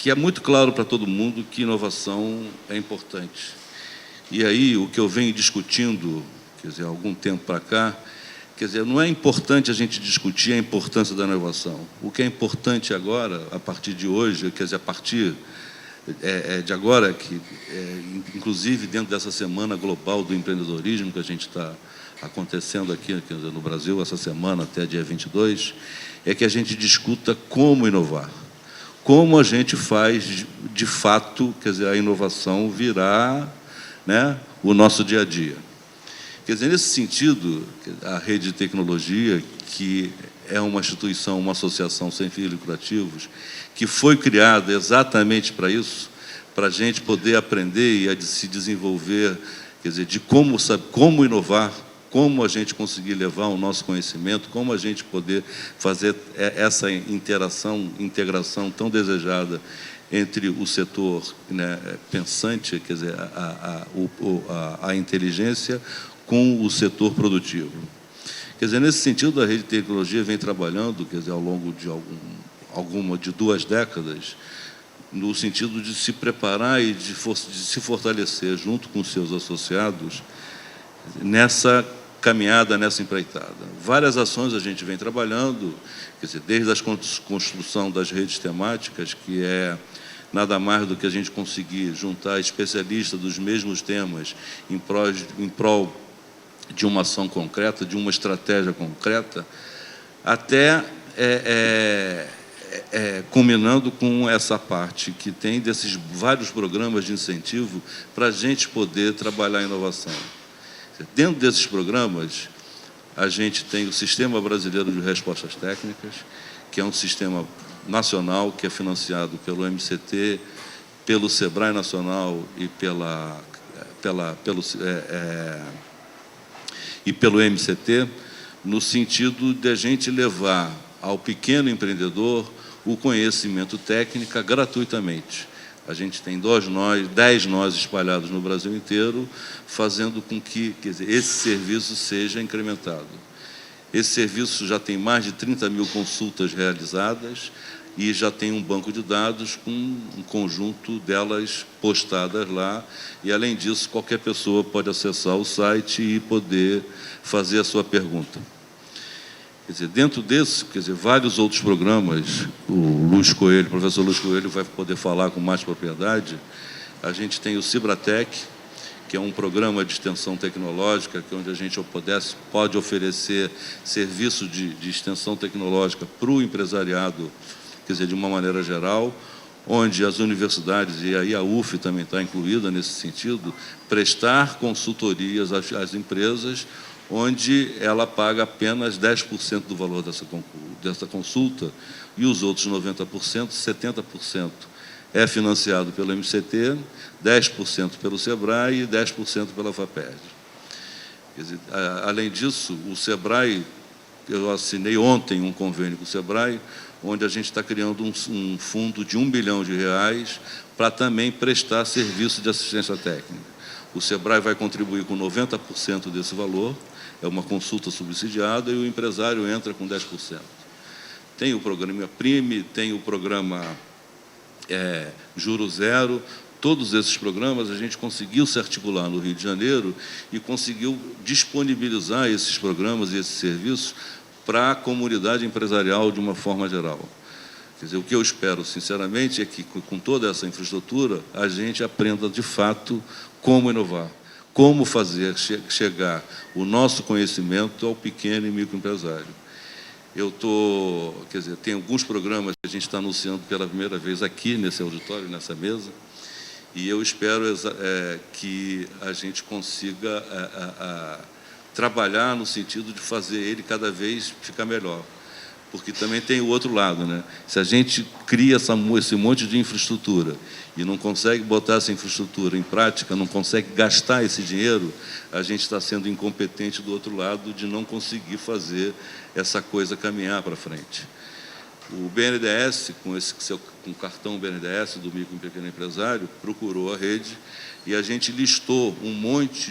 que é muito claro para todo mundo que inovação é importante. E aí, o que eu venho discutindo, quer dizer, há algum tempo para cá, quer dizer, não é importante a gente discutir a importância da inovação. O que é importante agora, a partir de hoje, quer dizer, a partir de agora, inclusive dentro dessa Semana Global do Empreendedorismo, que a gente está acontecendo aqui, quer dizer, no Brasil, essa semana até dia 22, é que a gente discuta como inovar. Como a gente faz, de fato, quer dizer, a inovação virar, né, o nosso dia a dia. Quer dizer, nesse sentido, a Rede de Tecnologia, que é uma instituição, uma associação sem fins lucrativos, que foi criada exatamente para isso, para a gente poder aprender e se desenvolver, quer dizer, de como inovar, como a gente conseguir levar o nosso conhecimento, como a gente poder fazer essa integração tão desejada entre o setor, né, pensante, quer dizer, a inteligência, com o setor produtivo. Quer dizer, nesse sentido, a Rede de Tecnologia vem trabalhando, quer dizer, ao longo de 2 décadas, no sentido de se preparar e de se fortalecer junto com os seus associados nessa caminhada, nessa empreitada. Várias ações a gente vem trabalhando, quer dizer, desde a construção das redes temáticas, que é nada mais do que a gente conseguir juntar especialistas dos mesmos temas em prol de uma ação concreta, de uma estratégia concreta, até culminando com essa parte que tem desses vários programas de incentivo para a gente poder trabalhar a inovação. Dentro desses programas, a gente tem o Sistema Brasileiro de Respostas Técnicas, que é um sistema nacional que é financiado pelo MCT, pelo SEBRAE Nacional e pelo MCT, no sentido de a gente levar ao pequeno empreendedor o conhecimento técnico gratuitamente. A gente tem 10 nós espalhados no Brasil inteiro, fazendo com que, quer dizer, esse serviço seja incrementado. Esse serviço já tem mais de 30 mil consultas realizadas e já tem um banco de dados com um conjunto delas postadas lá. E, além disso, qualquer pessoa pode acessar o site e poder fazer a sua pergunta. Quer dizer, dentro desse, quer dizer, vários outros programas, o professor Luiz Coelho vai poder falar com mais propriedade. A gente tem o Cibratec, que é um programa de extensão tecnológica, que é onde a gente pode oferecer serviço de extensão tecnológica para o empresariado, quer dizer, de uma maneira geral, onde as universidades, e aí a UF também está incluída nesse sentido, prestar consultorias às empresas, onde ela paga apenas 10% do valor dessa consulta, e os outros 90%, 70%, é financiado pelo MCT, 10% pelo SEBRAE e 10% pela FAPERJ. Quer dizer, além disso, o SEBRAE, eu assinei ontem um convênio com o SEBRAE, onde a gente está criando um fundo de R$1 bilhão para também prestar serviço de assistência técnica. O SEBRAE vai contribuir com 90% desse valor, é uma consulta subsidiada, e o empresário entra com 10%. Tem o programa Prime, tem o programa Juro Zero. Todos esses programas a gente conseguiu se articular no Rio de Janeiro e conseguiu disponibilizar esses programas e esses serviços para a comunidade empresarial de uma forma geral. Quer dizer, o que eu espero, sinceramente, é que, com toda essa infraestrutura, a gente aprenda, de fato, como inovar, como fazer chegar o nosso conhecimento ao pequeno e microempresário. Tem alguns programas que a gente está anunciando pela primeira vez aqui, nesse auditório, nessa mesa, e eu espero que a gente consiga trabalhar no sentido de fazer ele cada vez ficar melhor. Porque também tem o outro lado, né? Se a gente cria esse monte de infraestrutura e não consegue botar essa infraestrutura em prática, não consegue gastar esse dinheiro, a gente está sendo incompetente do outro lado de não conseguir fazer essa coisa caminhar para frente. O BNDES, com o cartão BNDES do micro e pequeno empresário, procurou a rede e a gente listou um monte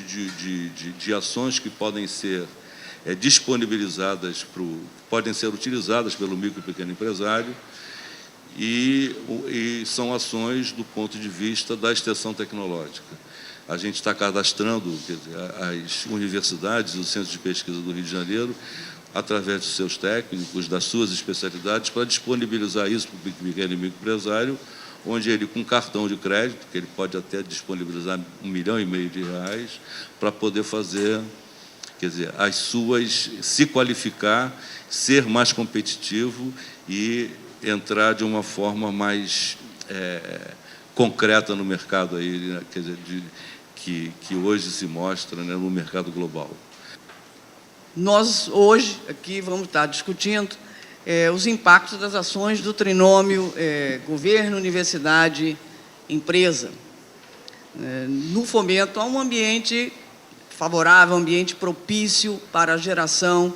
de ações que podem ser disponibilizadas, podem ser utilizadas pelo micro e pequeno empresário, e são ações do ponto de vista da extensão tecnológica. A gente está cadastrando, quer dizer, as universidades e os centros de pesquisa do Rio de Janeiro, através dos seus técnicos, das suas especialidades, para disponibilizar isso para o pequeno e microempresário, onde ele, com cartão de crédito, que ele pode até disponibilizar R$1,5 milhão, para poder fazer, quer dizer, as suas, se qualificar, ser mais competitivo e entrar de uma forma mais concreta no mercado, aí, né, quer dizer, que hoje se mostra, né, no mercado global. Nós, hoje, aqui vamos estar discutindo os impactos das ações do trinômio governo, universidade, empresa, no fomento a um ambiente favorável, um ambiente propício para a geração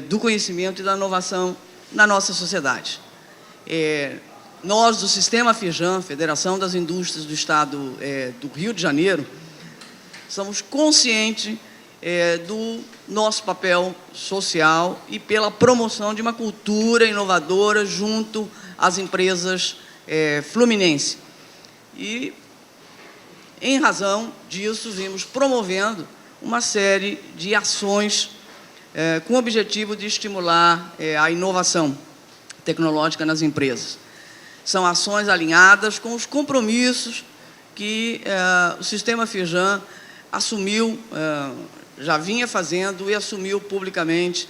do conhecimento e da inovação na nossa sociedade. Nós, do Sistema FIJAM, Federação das Indústrias do Estado do Rio de Janeiro, somos conscientes do nosso papel social e pela promoção de uma cultura inovadora junto às empresas fluminenses. E, em razão disso, vimos promovendo uma série de ações com o objetivo de estimular a inovação tecnológica nas empresas. São ações alinhadas com os compromissos que o Sistema FIJAM assumiu, já vinha fazendo e assumiu publicamente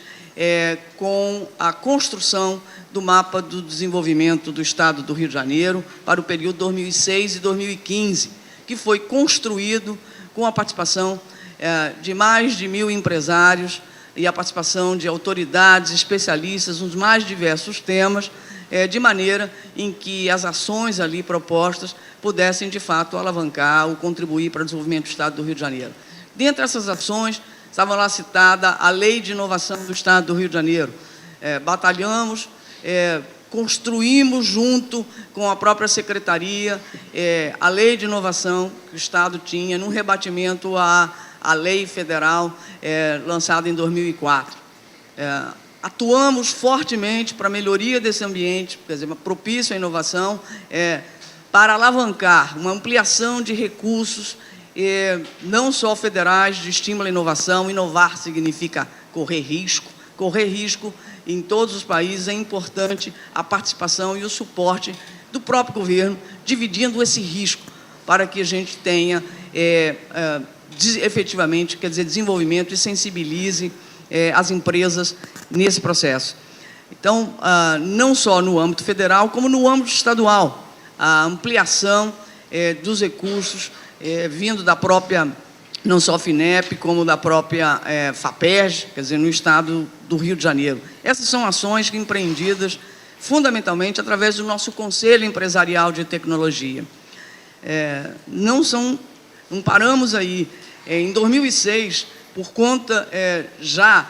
com a construção do mapa do desenvolvimento do Estado do Rio de Janeiro para o período 2006 e 2015, que foi construído com a participação de mais de 1.000 empresários e a participação de autoridades especialistas nos mais diversos temas, de maneira em que as ações ali propostas pudessem, de fato, alavancar ou contribuir para o desenvolvimento do Estado do Rio de Janeiro. Dentre essas ações, estava lá citada a Lei de Inovação do Estado do Rio de Janeiro. Batalhamos, construímos junto com a própria Secretaria a Lei de Inovação que o Estado tinha, num rebatimento à Lei Federal lançada em 2004. Atuamos fortemente para a melhoria desse ambiente, quer dizer, propício à inovação, para alavancar uma ampliação de recursos, não só federais, de estímulo à inovação. Inovar significa correr risco. Correr risco em todos os países é importante a participação e o suporte do próprio governo, dividindo esse risco para que a gente tenha efetivamente, quer dizer, desenvolvimento e sensibilize as empresas nesse processo. Então, não só no âmbito federal, como no âmbito estadual, a ampliação dos recursos vindo da própria, não só FINEP, como da própria FAPERJ, quer dizer, no Estado do Rio de Janeiro. Essas são ações que empreendidas fundamentalmente através do nosso Conselho Empresarial de Tecnologia. Não paramos aí. Em 2006, por conta já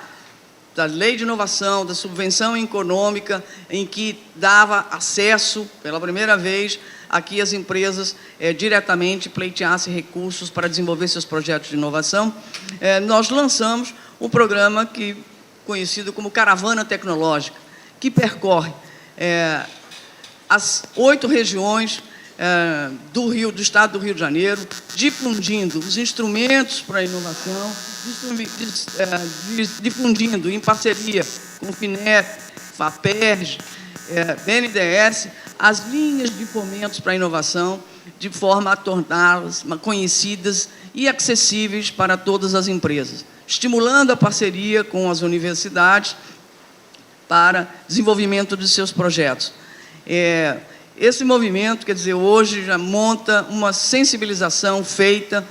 da Lei de Inovação, da subvenção econômica, em que dava acesso, pela primeira vez, a que as empresas diretamente pleiteassem recursos para desenvolver seus projetos de inovação, nós lançamos um programa conhecido como Caravana Tecnológica, que percorre as 8 regiões do Estado do Rio de Janeiro, difundindo os instrumentos para a inovação, difundindo em parceria com o FINEP, FAPERJ, BNDES, as linhas de fomentos para a inovação, de forma a torná-las conhecidas e acessíveis para todas as empresas, estimulando a parceria com as universidades para desenvolvimento de seus projetos. Esse movimento, quer dizer, hoje já monta uma sensibilização feita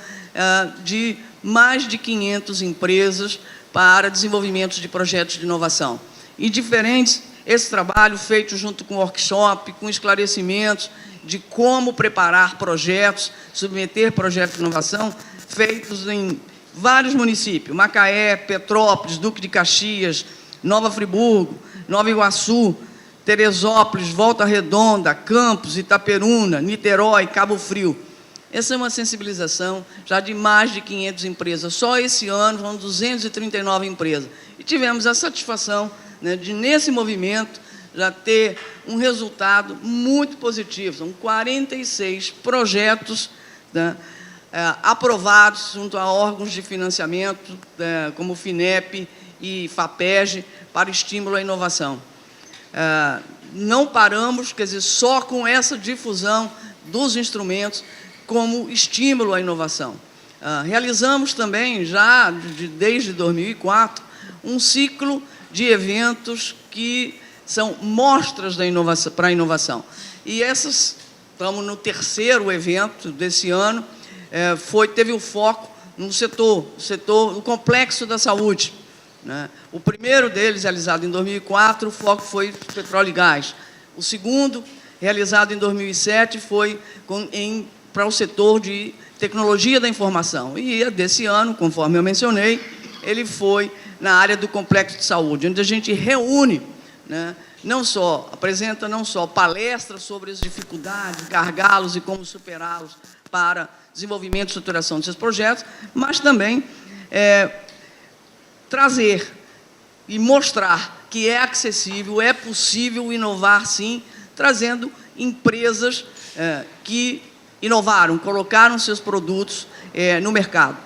de mais de 500 empresas para desenvolvimento de projetos de inovação. E diferentes, esse trabalho feito junto com workshop, com esclarecimentos de como preparar projetos, submeter projetos de inovação, feitos em vários municípios, Macaé, Petrópolis, Duque de Caxias, Nova Friburgo, Nova Iguaçu, Teresópolis, Volta Redonda, Campos, Itaperuna, Niterói, Cabo Frio. Essa é uma sensibilização já de mais de 500 empresas. Só esse ano vão 239 empresas. E tivemos a satisfação, né, de, nesse movimento, já ter um resultado muito positivo. São 46 projetos, né, aprovados junto a órgãos de financiamento, como o FINEP e FAPEG, para estímulo à inovação. Não paramos, quer dizer, só com essa difusão dos instrumentos como estímulo à inovação. Realizamos também, já desde 2004, um ciclo de eventos que são mostras da inovação, para a inovação. E estamos no 3º evento desse ano, teve o foco no setor do complexo da saúde, né? O primeiro deles, realizado em 2004, o foco foi petróleo e gás. O segundo, realizado em 2007, foi para o setor de tecnologia da informação. E desse ano, conforme eu mencionei, ele foi na área do complexo de saúde, onde a gente reúne, né, apresenta não só palestras sobre as dificuldades, gargalos e como superá-los para desenvolvimento e estruturação desses projetos, mas também trazer e mostrar que é acessível, é possível inovar, sim, trazendo empresas que inovaram, colocaram seus produtos no mercado,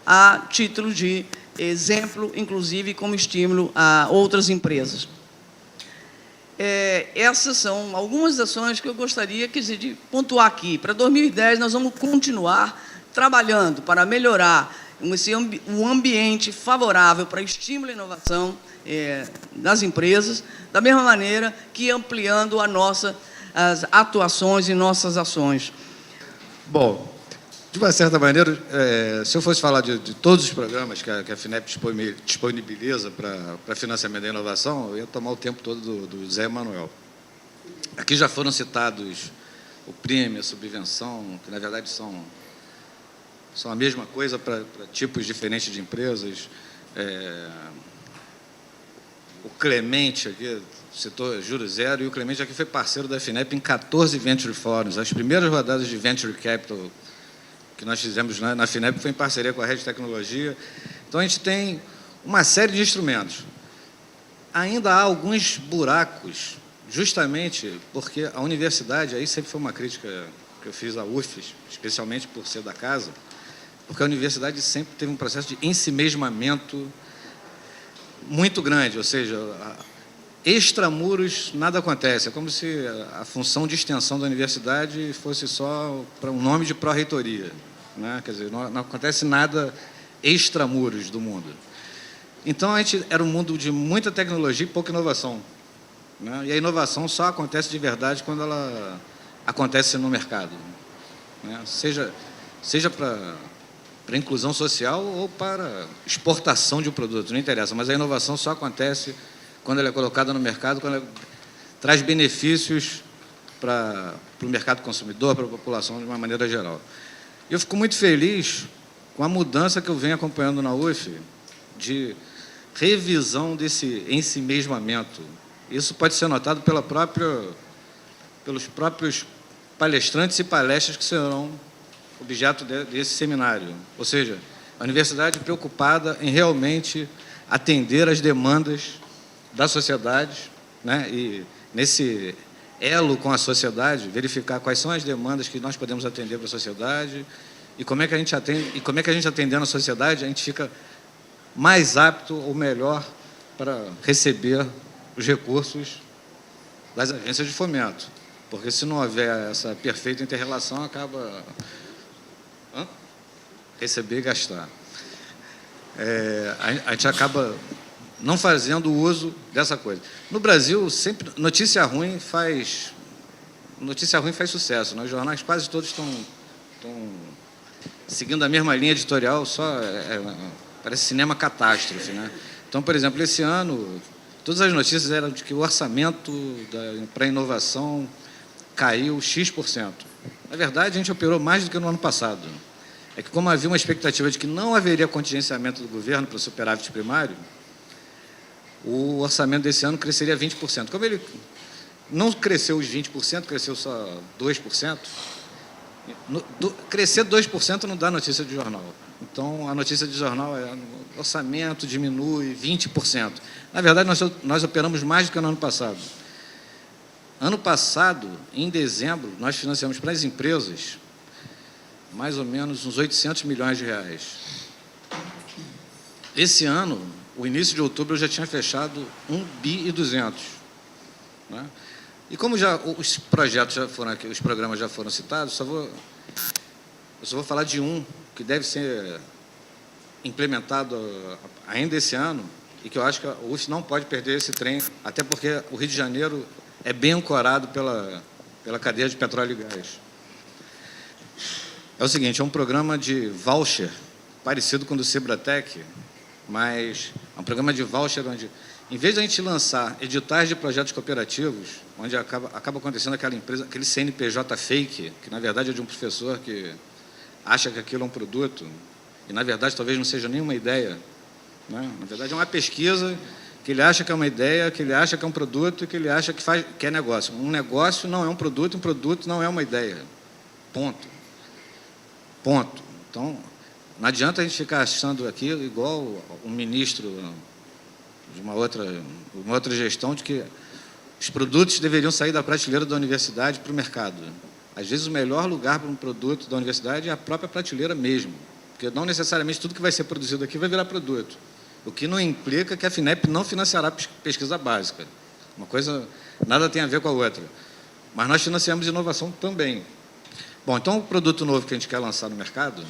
a título de exemplo, inclusive como estímulo a outras empresas. Essas são algumas ações que eu gostaria de pontuar aqui. Para 2010, nós vamos continuar trabalhando para melhorar um ambiente favorável para estímulo à inovação das empresas, da mesma maneira que ampliando as atuações e nossas ações. Bom, de uma certa maneira, se eu fosse falar de todos os programas que a FINEP disponibiliza para financiamento da inovação, eu ia tomar o tempo todo do Zé Manuel. Aqui já foram citados o prêmio, a subvenção, que na verdade são a mesma coisa para tipos diferentes de empresas. O Clemente aqui citou Juro Zero, e o Clemente aqui foi parceiro da FINEP em 14 Venture Forums. As primeiras rodadas de Venture Capital que nós fizemos na FINEP foi em parceria com a Rede Tecnologia. Então, a gente tem uma série de instrumentos. Ainda há alguns buracos, justamente porque a universidade, aí sempre foi uma crítica que eu fiz à UFES, especialmente por ser da casa, porque a universidade sempre teve um processo de ensimesmamento muito grande, ou seja, extramuros nada acontece. É como se a função de extensão da universidade fosse só para um nome de pró-reitoria, né? Quer dizer, não acontece nada extramuros do mundo. Então, a gente era um mundo de muita tecnologia e pouca inovação, né? E a inovação só acontece de verdade quando ela acontece no mercado, né? Seja para inclusão social ou para exportação de um produto, não interessa, mas a inovação só acontece quando ela é colocada no mercado, quando ela traz benefícios para o mercado consumidor, para a população de uma maneira geral. Eu fico muito feliz com a mudança que eu venho acompanhando na UF, de revisão desse ensimesmamento. Isso pode ser notado pelos próprios palestrantes e palestras que serão objeto desse seminário. Ou seja, a universidade preocupada em realmente atender às demandas da sociedade, né? E nesse elo com a sociedade, verificar quais são as demandas que nós podemos atender para a sociedade e como é que a gente atende, e como é que a gente atendendo a sociedade, a gente fica mais apto ou melhor para receber os recursos das agências de fomento. Porque se não houver essa perfeita inter-relação, acaba receber e gastar. A gente acaba não fazendo uso dessa coisa. No Brasil, sempre notícia ruim faz sucesso, né? Os jornais quase todos estão seguindo a mesma linha editorial, parece cinema catástrofe, né? Então, por exemplo, esse ano, todas as notícias eram de que o orçamento para a inovação caiu X%. Na verdade, a gente operou mais do que no ano passado. É que, como havia uma expectativa de que não haveria contingenciamento do governo para o superávit primário, o orçamento desse ano cresceria 20%. Como ele não cresceu os 20%, cresceu só 2%, Crescer 2% não dá notícia de jornal. Então, a notícia de jornal é o orçamento diminui 20%. Na verdade, nós operamos mais do que no ano passado. Ano passado, em dezembro, nós financiamos para as empresas mais ou menos uns 800 milhões de reais. Esse ano, o início de outubro, eu já tinha fechado 1,2 bi. Né? E como já os projetos já foram aqui, os programas já foram citados, eu só vou falar de um que deve ser implementado ainda esse ano e que eu acho que a UF não pode perder esse trem, até porque o Rio de Janeiro é bem ancorado pela cadeia de petróleo e gás. É o seguinte, é um programa de voucher parecido com o do Cibratec, mas é um programa de voucher onde, em vez de a gente lançar editais de projetos cooperativos, onde acaba acontecendo aquela empresa, aquele CNPJ fake, que na verdade é de um professor que acha que aquilo é um produto, e na verdade talvez não seja nenhuma ideia, né? Na verdade é uma pesquisa que ele acha que é uma ideia, que ele acha que é um produto e que ele acha que é negócio. Um negócio não é um produto não é uma ideia. Ponto. Ponto. Então, não adianta a gente ficar achando aqui, igual um ministro de uma outra gestão, de que os produtos deveriam sair da prateleira da universidade para o mercado. Às vezes, o melhor lugar para um produto da universidade é a própria prateleira mesmo, porque não necessariamente tudo que vai ser produzido aqui vai virar produto, o que não implica que a FINEP não financiará pesquisa básica. Uma coisa nada tem a ver com a outra. Mas nós financiamos inovação também. Bom, então, o produto novo que a gente quer lançar no mercado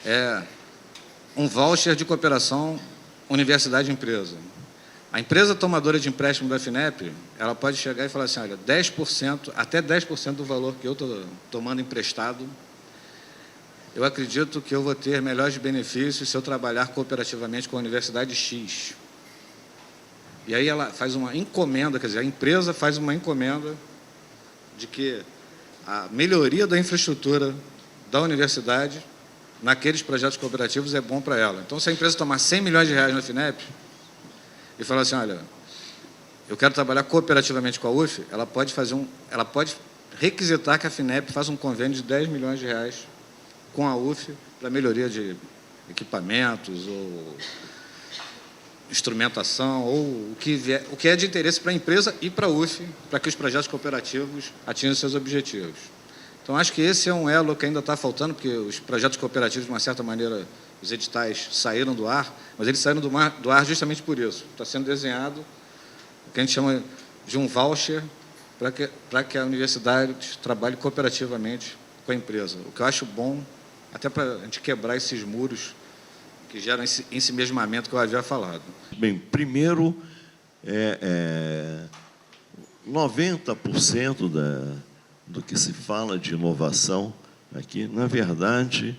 é um voucher de cooperação universidade-empresa. A empresa tomadora de empréstimo da FINEP, ela pode chegar e falar assim, olha, 10%, até 10% do valor que eu estou tomando emprestado, eu acredito que eu vou ter melhores benefícios se eu trabalhar cooperativamente com a Universidade X. E aí ela faz uma encomenda, quer dizer, a empresa faz uma encomenda de que a melhoria da infraestrutura da universidade naqueles projetos cooperativos é bom para ela. Então, se a empresa tomar 100 milhões de reais na FINEP e falar assim, olha, eu quero trabalhar cooperativamente com a UF, ela pode requisitar que a FINEP faça um convênio de 10 milhões de reais com a UF para melhoria de equipamentos ou instrumentação ou o que é de interesse para a empresa e para a UF, para que os projetos cooperativos atinjam seus objetivos. Então, acho que esse é um elo que ainda está faltando, porque os projetos cooperativos, de uma certa maneira, os editais saíram do ar, mas eles saíram do ar justamente por isso. Está sendo desenhado o que a gente chama de um voucher para que a universidade trabalhe cooperativamente com a empresa. O que eu acho bom, até para a gente quebrar esses muros que geram esse ensimesmamento que eu havia falado. Bem, primeiro, 90% do que se fala de inovação aqui, na verdade,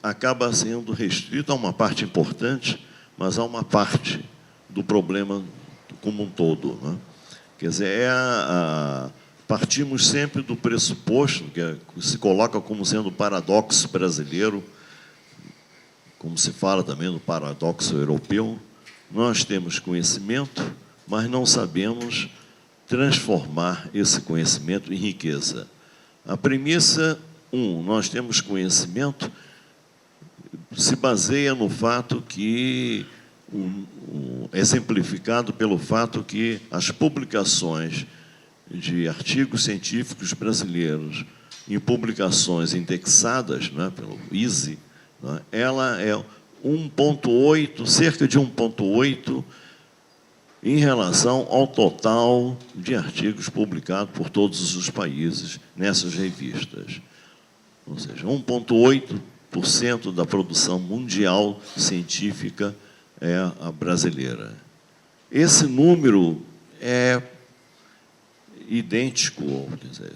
acaba sendo restrito a uma parte importante, mas a uma parte do problema como um todo, né? Quer dizer, partimos sempre do pressuposto, que se coloca como sendo o paradoxo brasileiro, como se fala também do paradoxo europeu, nós temos conhecimento, mas não sabemos transformar esse conhecimento em riqueza. A premissa, nós temos conhecimento, se baseia no fato que, exemplificado pelo fato que as publicações de artigos científicos brasileiros em publicações indexadas, né, pelo ISE, né, ela é 1,8, cerca de 1,8 em relação ao total de artigos publicados por todos os países nessas revistas. Ou seja, 1,8% da produção mundial científica é a brasileira. Esse número é idêntico, quer dizer,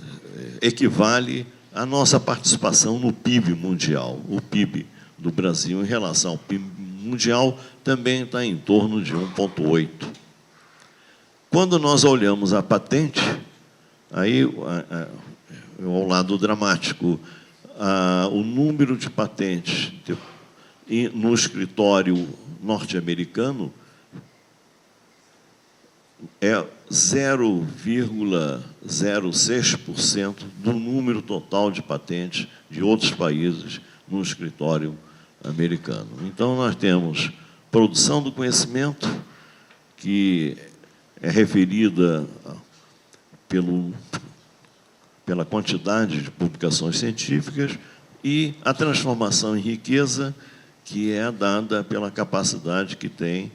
equivale à nossa participação no PIB mundial. O PIB do Brasil em relação ao PIB mundial também está em torno de 1,8. Quando nós olhamos a patente, aí, ao lado dramático, o número de patentes no escritório norte-americano é 0,06% do número total de patentes de outros países no escritório americano. Então, nós temos produção do conhecimento, que é referida pela quantidade de publicações científicas, e a transformação em riqueza, que é dada pela capacidade que tem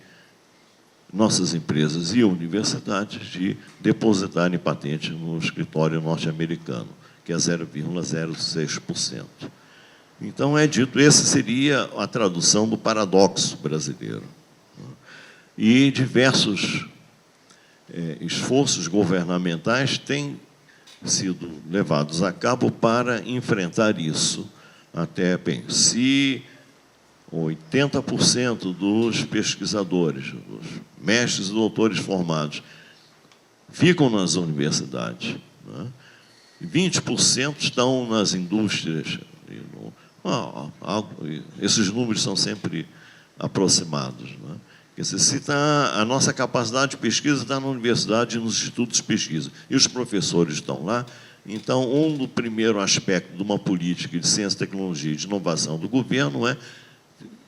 nossas empresas e universidades de depositarem patente no escritório norte-americano, que é 0,06%. Então, é dito, esse seria a tradução do paradoxo brasileiro. E diversos esforços governamentais têm sido levados a cabo para enfrentar isso. Até, bem, se 80% dos pesquisadores, dos mestres e doutores formados, ficam nas universidades, né? 20% estão nas indústrias. Esses números são sempre aproximados, né? Quer dizer, se a nossa capacidade de pesquisa está na universidade e nos institutos de pesquisa, e os professores estão lá, então, do primeiro aspecto de uma política de ciência, tecnologia e de inovação do governo é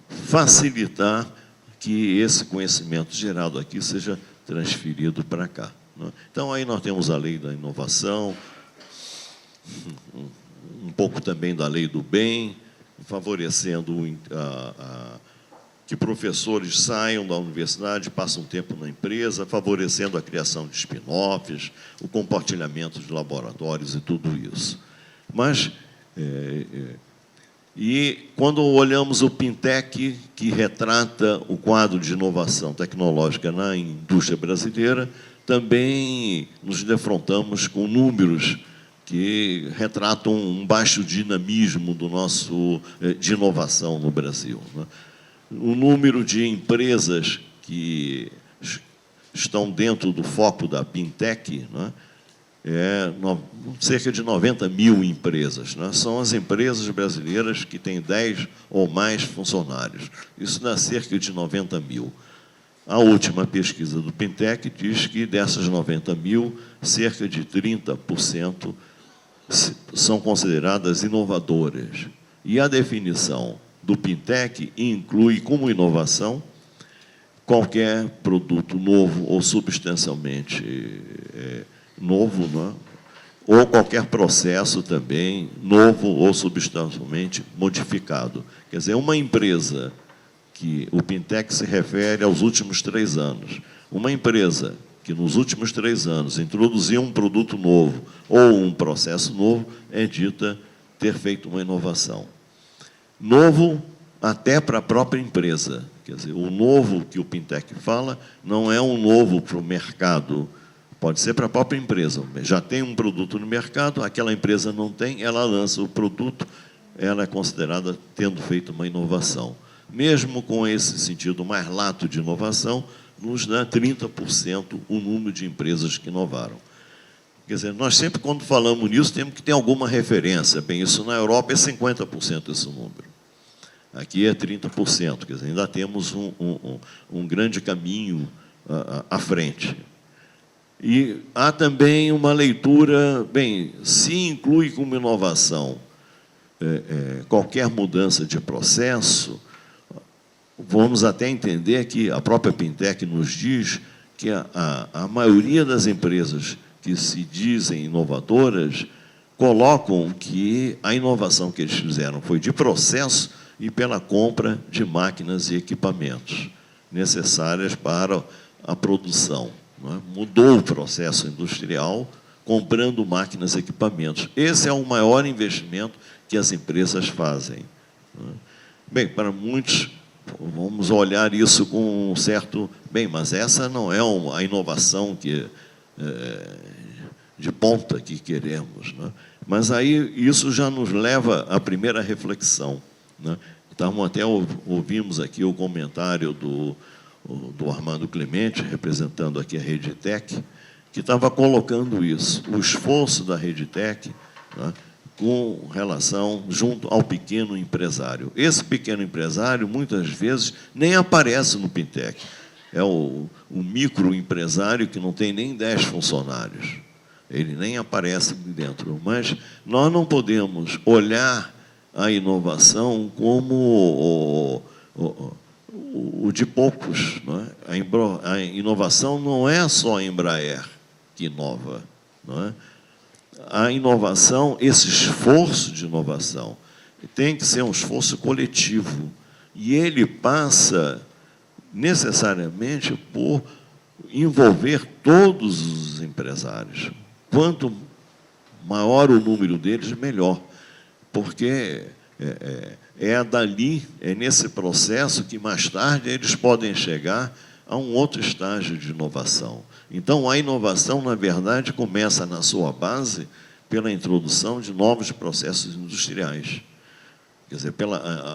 facilitar que esse conhecimento gerado aqui seja transferido para cá, né? Então, aí nós temos a lei da inovação, um pouco também da lei do bem, favorecendo que professores saiam da universidade, passam tempo na empresa, favorecendo a criação de spin-offs, o compartilhamento de laboratórios e tudo isso. Mas, e quando olhamos o Pintec, que retrata o quadro de inovação tecnológica na indústria brasileira, também nos defrontamos com números que retratam um baixo dinamismo de inovação no Brasil, né? O número de empresas que estão dentro do foco da Pintec, né, é cerca de 90 mil empresas, né? São as empresas brasileiras que têm 10 ou mais funcionários. Isso dá cerca de 90 mil. A última pesquisa do Pintec diz que dessas 90 mil, cerca de 30% são consideradas inovadoras. E a definição do Pintec inclui como inovação qualquer produto novo ou substancialmente novo, né? Ou qualquer processo também novo ou substancialmente modificado. Quer dizer, uma empresa que o Pintec se refere aos últimos 3 anos, uma empresa que nos últimos 3 anos introduziu um produto novo ou um processo novo, é dita ter feito uma inovação. Novo até para a própria empresa. Quer dizer, o novo que o Pintec fala não é um novo para o mercado, pode ser para a própria empresa. Já tem um produto no mercado, aquela empresa não tem, ela lança o produto, ela é considerada tendo feito uma inovação. Mesmo com esse sentido mais lato de inovação, nos dá 30% o número de empresas que inovaram. Quer dizer, nós sempre, quando falamos nisso, temos que ter alguma referência. Bem, isso na Europa é 50% esse número. Aqui é 30%, quer dizer, ainda temos um grande caminho à frente. E há também uma leitura, bem, se inclui como inovação qualquer mudança de processo, vamos até entender que a própria Pintec nos diz que a maioria das empresas que se dizem inovadoras colocam que a inovação que eles fizeram foi de processo e pela compra de máquinas e equipamentos necessárias para a produção, não é? Mudou o processo industrial comprando máquinas e equipamentos. Esse é o maior investimento que as empresas fazem, não é? Bem, para muitos, vamos olhar isso com um certo... Bem, mas essa não é a inovação de ponta que queremos, não é? Mas aí isso já nos leva à primeira reflexão, né? Então, até ouvimos aqui o comentário do Armando Clemente, representando aqui a Reditec, que estava colocando isso, o esforço da Reditec, né, com relação junto ao pequeno empresário. Esse pequeno empresário, muitas vezes, nem aparece no Pintec. é o microempresário que não tem nem 10 funcionários. Ele nem aparece ali dentro. Mas nós não podemos olhar a inovação como o de poucos. Não é? A inovação não é só a Embraer que inova. Não é? A inovação, esse esforço de inovação, tem que ser um esforço coletivo. E ele passa necessariamente por envolver todos os empresários. Quanto maior o número deles, melhor. Porque dali, é nesse processo que mais tarde eles podem chegar a um outro estágio de inovação. Então, a inovação, na verdade, começa na sua base pela introdução de novos processos industriais. Quer dizer,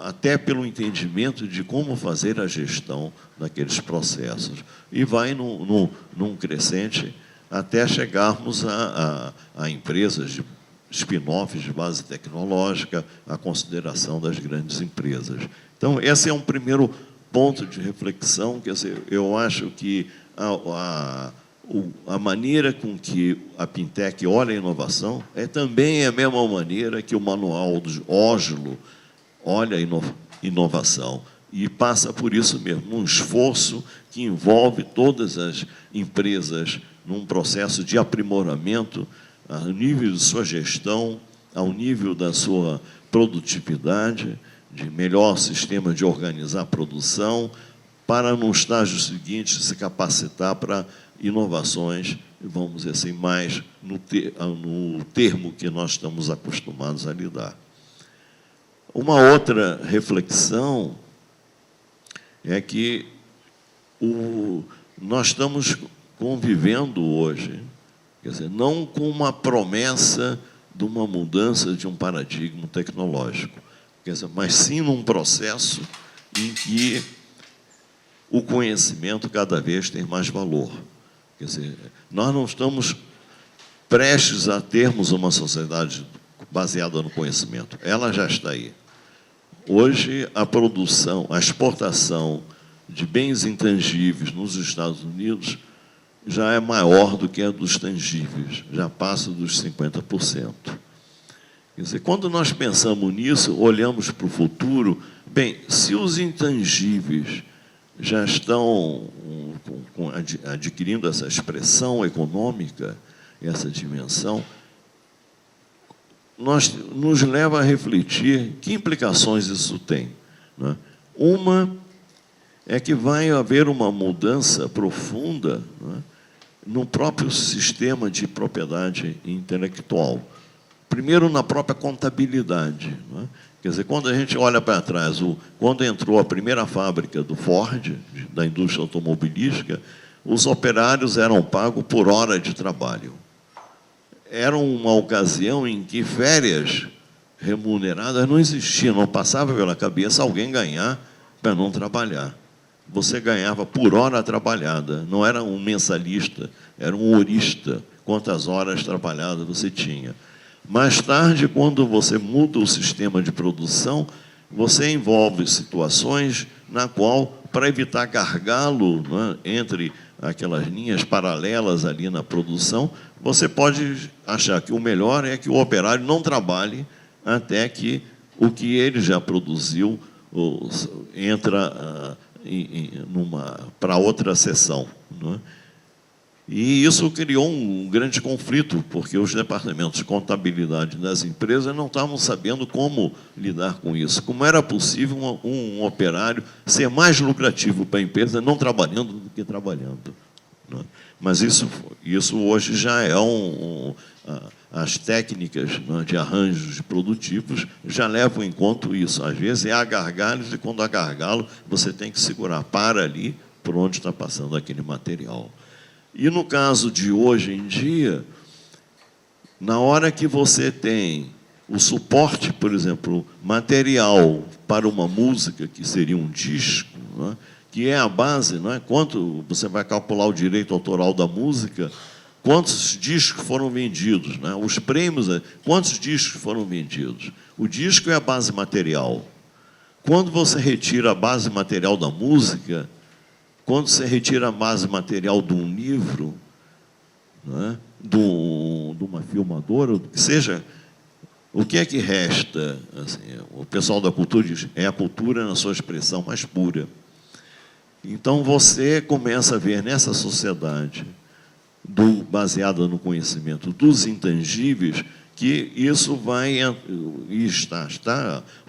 até pelo entendimento de como fazer a gestão daqueles processos. E vai num crescente até chegarmos a empresas de spin-offs de base tecnológica, a consideração das grandes empresas. Então, esse é um primeiro ponto de reflexão. Quer dizer, eu acho que a maneira com que a Pintec olha a inovação é também a mesma maneira que o manual do Óslo olha a inovação. E passa por isso mesmo, um esforço que envolve todas as empresas num processo de aprimoramento ao nível de sua gestão, ao nível da sua produtividade, de melhor sistema de organizar a produção, para, no estágio seguinte, se capacitar para inovações, vamos dizer assim, mais no termo que nós estamos acostumados a lidar. Uma outra reflexão é que nós estamos convivendo hoje, quer dizer, não com uma promessa de uma mudança de um paradigma tecnológico, quer dizer, mas sim num processo em que o conhecimento cada vez tem mais valor. Quer dizer, nós não estamos prestes a termos uma sociedade baseada no conhecimento. Ela já está aí. Hoje, a produção, a exportação de bens intangíveis nos Estados Unidos já é maior do que a dos tangíveis, já passa dos 50%. Quer dizer, quando nós pensamos nisso, olhamos para o futuro, bem, se os intangíveis já estão adquirindo essa expressão econômica, essa dimensão, nos leva a refletir que implicações isso tem. Né? Uma é que vai haver uma mudança profunda, né, no próprio sistema de propriedade intelectual. Primeiro, na própria contabilidade. Né? Quer dizer, quando a gente olha para trás, quando entrou a primeira fábrica do Ford, da indústria automobilística, os operários eram pagos por hora de trabalho. Era uma ocasião em que férias remuneradas não existiam, não passava pela cabeça alguém ganhar para não trabalhar. Você ganhava por hora trabalhada, não era um mensalista, era um horista, quantas horas trabalhadas você tinha. Mais tarde, quando você muda o sistema de produção, você envolve situações na qual, para evitar gargalo, né, entre aquelas linhas paralelas ali na produção, você pode achar que o melhor é que o operário não trabalhe até que o que ele já produziu entra para outra seção. Não é? E isso criou um grande conflito, porque os departamentos de contabilidade das empresas não estavam sabendo como lidar com isso. Como era possível um operário ser mais lucrativo para a empresa não trabalhando do que trabalhando. Não é? Mas isso hoje já é as técnicas, não é, de arranjos produtivos já levam em conta isso. Às vezes há gargalos e, quando há gargalo, você tem que segurar para ali por onde está passando aquele material. E, no caso de hoje em dia, na hora que você tem o suporte, por exemplo, material para uma música, que seria um disco, não é? Que é a base, não é? Quanto você vai calcular o direito autoral da música, quantos discos foram vendidos, né? Os prêmios, quantos discos foram vendidos. O disco é a base material. Quando você retira a base material da música, quando você retira a base material de um livro, né, de uma filmadora, do que seja, o que é que resta? Assim, o pessoal da cultura diz, é a cultura na sua expressão mais pura. Então, você começa a ver nessa sociedade, baseada no conhecimento dos intangíveis, que isso vai, e está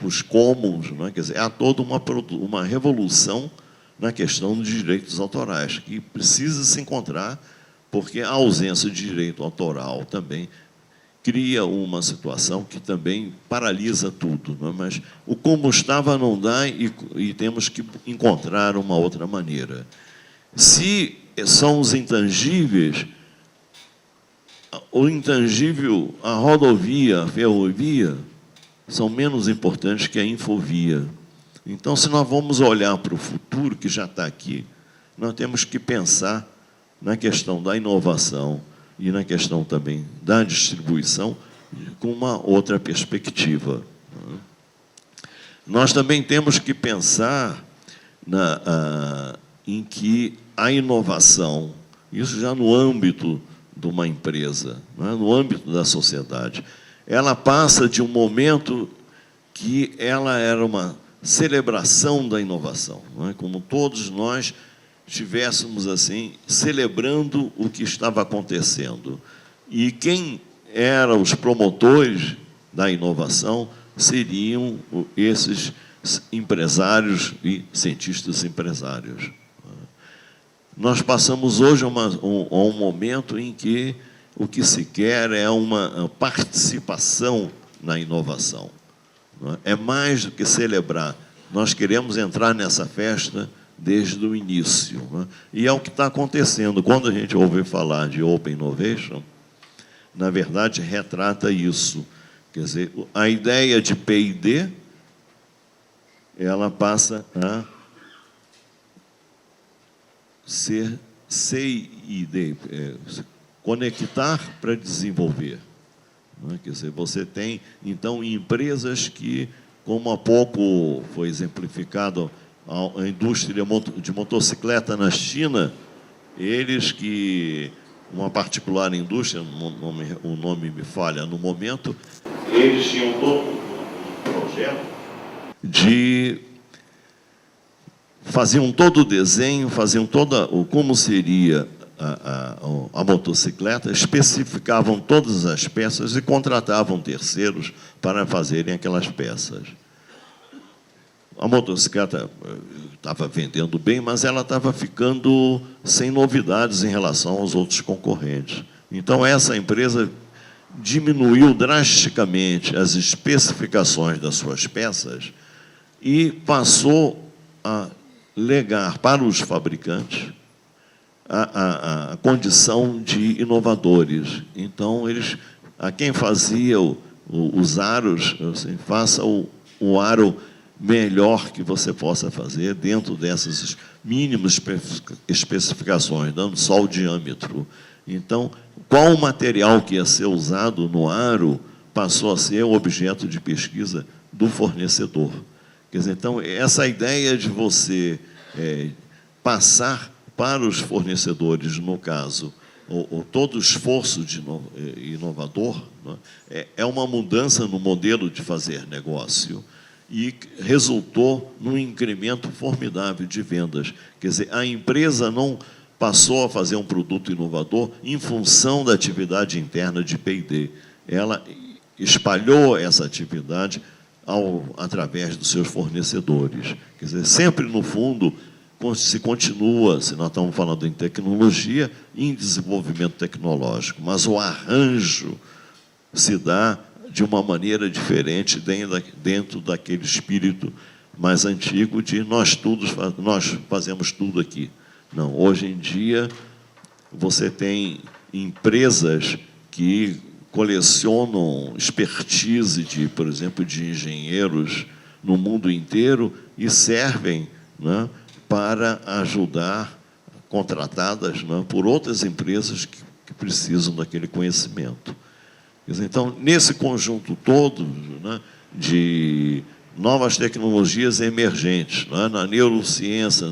os commons, né? Quer dizer, há toda uma revolução na questão dos direitos autorais, que precisa se encontrar, porque a ausência de direito autoral também cria uma situação que também paralisa tudo, não é? Mas o como estava não dá e temos que encontrar uma outra maneira. Se são os intangíveis, o intangível, a rodovia, a ferrovia, são menos importantes que a infovia. Então, se nós vamos olhar para o futuro, que já está aqui, nós temos que pensar na questão da inovação e na questão também da distribuição com uma outra perspectiva. Nós também temos que pensar em que a inovação, isso já no âmbito de uma empresa, no âmbito da sociedade, ela passa de um momento que ela era uma celebração da inovação, como todos nós estivéssemos assim, celebrando o que estava acontecendo. E quem eram os promotores da inovação seriam esses empresários e cientistas empresários. Nós passamos hoje a um momento em que o que se quer é uma participação na inovação. É mais do que celebrar. Nós queremos entrar nessa festa desde o início. E é o que está acontecendo. Quando a gente ouve falar de Open Innovation, na verdade, retrata isso. Quer dizer, a ideia de P&D, ela passa a ser CID, conectar para desenvolver. Quer dizer, você tem, então, empresas que, como há pouco foi exemplificado, a indústria de motocicleta na China, eles que, uma particular indústria, o nome me falha no momento, eles tinham todo um projeto de... faziam todo o desenho, faziam como seria a motocicleta, especificavam todas as peças e contratavam terceiros para fazerem aquelas peças. A motocicleta estava vendendo bem, mas ela estava ficando sem novidades em relação aos outros concorrentes. Então, essa empresa diminuiu drasticamente as especificações das suas peças e passou a legar para os fabricantes a condição de inovadores. Então, a quem fazia os aros, assim, faça o aro melhor que você possa fazer dentro dessas mínimas especificações, dando só o diâmetro. Então, qual o material que ia ser usado no aro passou a ser objeto de pesquisa do fornecedor. Quer dizer, então, essa ideia de você passar para os fornecedores, no caso, todo o esforço de inovador, né, é uma mudança no modelo de fazer negócio e resultou num incremento formidável de vendas. Quer dizer, a empresa não passou a fazer um produto inovador em função da atividade interna de P&D. Ela espalhou essa atividade através dos seus fornecedores. Quer dizer, sempre, no fundo, se continua, se nós estamos falando em tecnologia, em desenvolvimento tecnológico, mas o arranjo se dá de uma maneira diferente dentro daquele espírito mais antigo de nós fazemos tudo aqui. Não, hoje em dia, você tem empresas que colecionam expertise, por exemplo, de engenheiros no mundo inteiro e servem, né, para ajudar, contratadas, né, por outras empresas que precisam daquele conhecimento. Então, nesse conjunto todo, né, de novas tecnologias emergentes, né, na neurociência,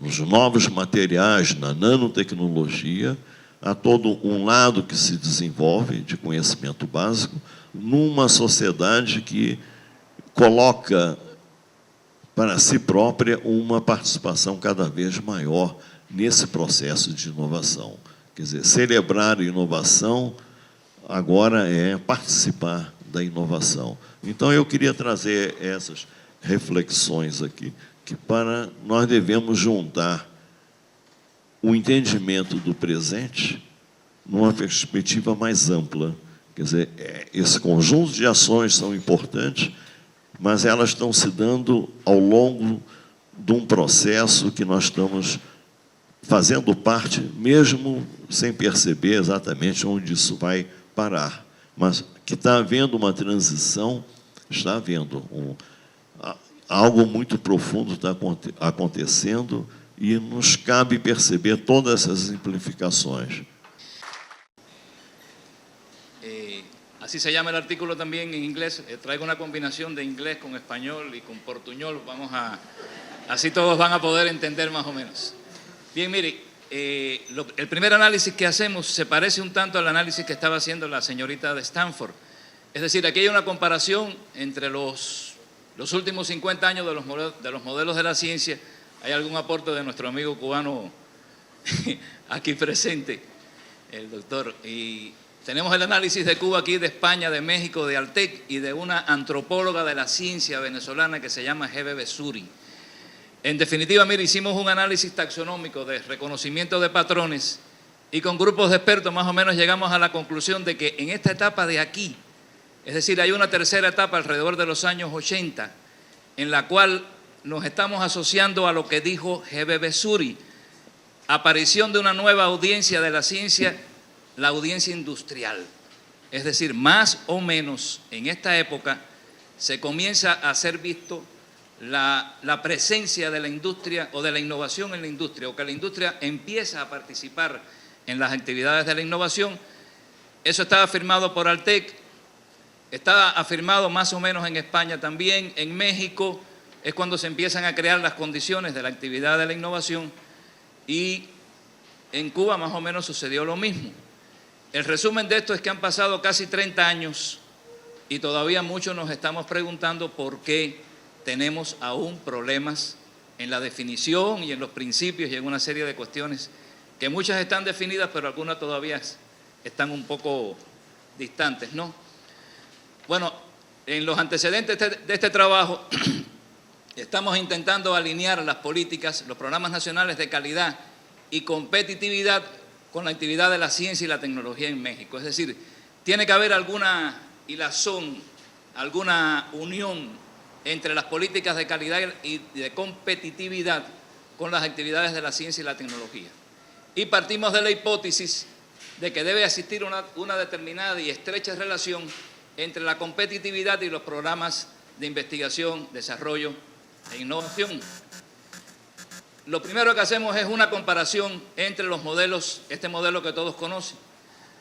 nos novos materiais, na nanotecnologia, há todo um lado que se desenvolve de conhecimento básico numa sociedade que coloca para si própria uma participação cada vez maior nesse processo de inovação. Quer dizer, celebrar a inovação agora é participar da inovação. Então, eu queria trazer essas reflexões aqui, que nós devemos juntar o entendimento do presente numa perspectiva mais ampla. Quer dizer, esse conjunto de ações são importantes, mas elas estão se dando ao longo de um processo que nós estamos fazendo parte, mesmo sem perceber exatamente onde isso vai parar. Mas que está havendo uma transição, está havendo algo muito profundo está acontecendo y nos cabe perceber todas esas implicaciones. Así se llama el artículo también en inglés. Traigo una combinación de inglés con español y con portuñol. Así todos van a poder entender más o menos. Bien, mire, el primer análisis que hacemos se parece un tanto al análisis que estaba haciendo la señorita de Stanford. Es decir, aquí hay una comparación entre los últimos 50 años de los modelos de la ciencia. Hay algún aporte de nuestro amigo cubano aquí presente, el doctor. Y tenemos el análisis de Cuba aquí, de España, de México, de Altec y de una antropóloga de la ciencia venezolana que se llama Hebe Besuri. En definitiva, mire, hicimos un análisis taxonómico de reconocimiento de patrones y con grupos de expertos más o menos llegamos a la conclusión de que en esta etapa de aquí, es decir, hay una tercera etapa alrededor de los años 80, en la cual nos estamos asociando a lo que dijo Hebe Besuri, aparición de una nueva audiencia de la ciencia, la audiencia industrial. Es decir, más o menos en esta época se comienza a ser visto la presencia de la industria o de la innovación en la industria, o que la industria empieza a participar en las actividades de la innovación. Eso está afirmado por Altec, está afirmado más o menos en España también, en México es cuando se empiezan a crear las condiciones de la actividad de la innovación y en Cuba más o menos sucedió lo mismo. El resumen de esto es que han pasado casi 30 años y todavía muchos nos estamos preguntando por qué tenemos aún problemas en la definición y en los principios y en una serie de cuestiones que muchas están definidas, pero algunas todavía están un poco distantes, ¿no? Bueno, en los antecedentes de este trabajo estamos intentando alinear las políticas, los programas nacionales de calidad y competitividad con la actividad de la ciencia y la tecnología en México. Es decir, tiene que haber alguna hilazón, alguna unión entre las políticas de calidad y de competitividad con las actividades de la ciencia y la tecnología. Y partimos de la hipótesis de que debe existir una determinada y estrecha relación entre la competitividad y los programas de investigación, desarrollo e innovación. Lo primero que hacemos es una comparación entre los modelos, este modelo que todos conocen,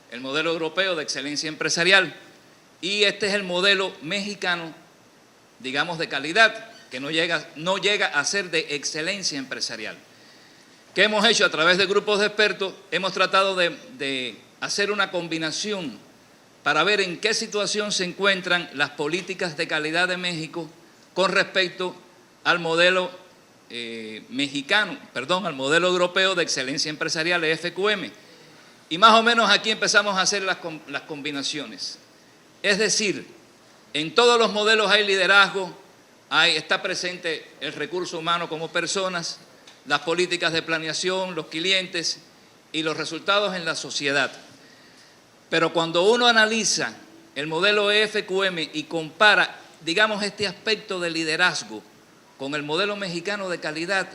el modelo europeo de excelencia empresarial, y este es el modelo mexicano, digamos, de calidad, que no llega a ser de excelencia empresarial. ¿Qué hemos hecho? A través de grupos de expertos hemos tratado de hacer una combinación para ver en qué situación se encuentran las políticas de calidad de México con respecto al modelo al modelo europeo de excelencia empresarial, FQM. Y más o menos aquí empezamos a hacer las combinaciones. Es decir, en todos los modelos hay liderazgo, está presente el recurso humano como personas, las políticas de planeación, los clientes y los resultados en la sociedad. Pero cuando uno analiza el modelo FQM y compara, digamos, este aspecto de liderazgo con el modelo mexicano de calidad,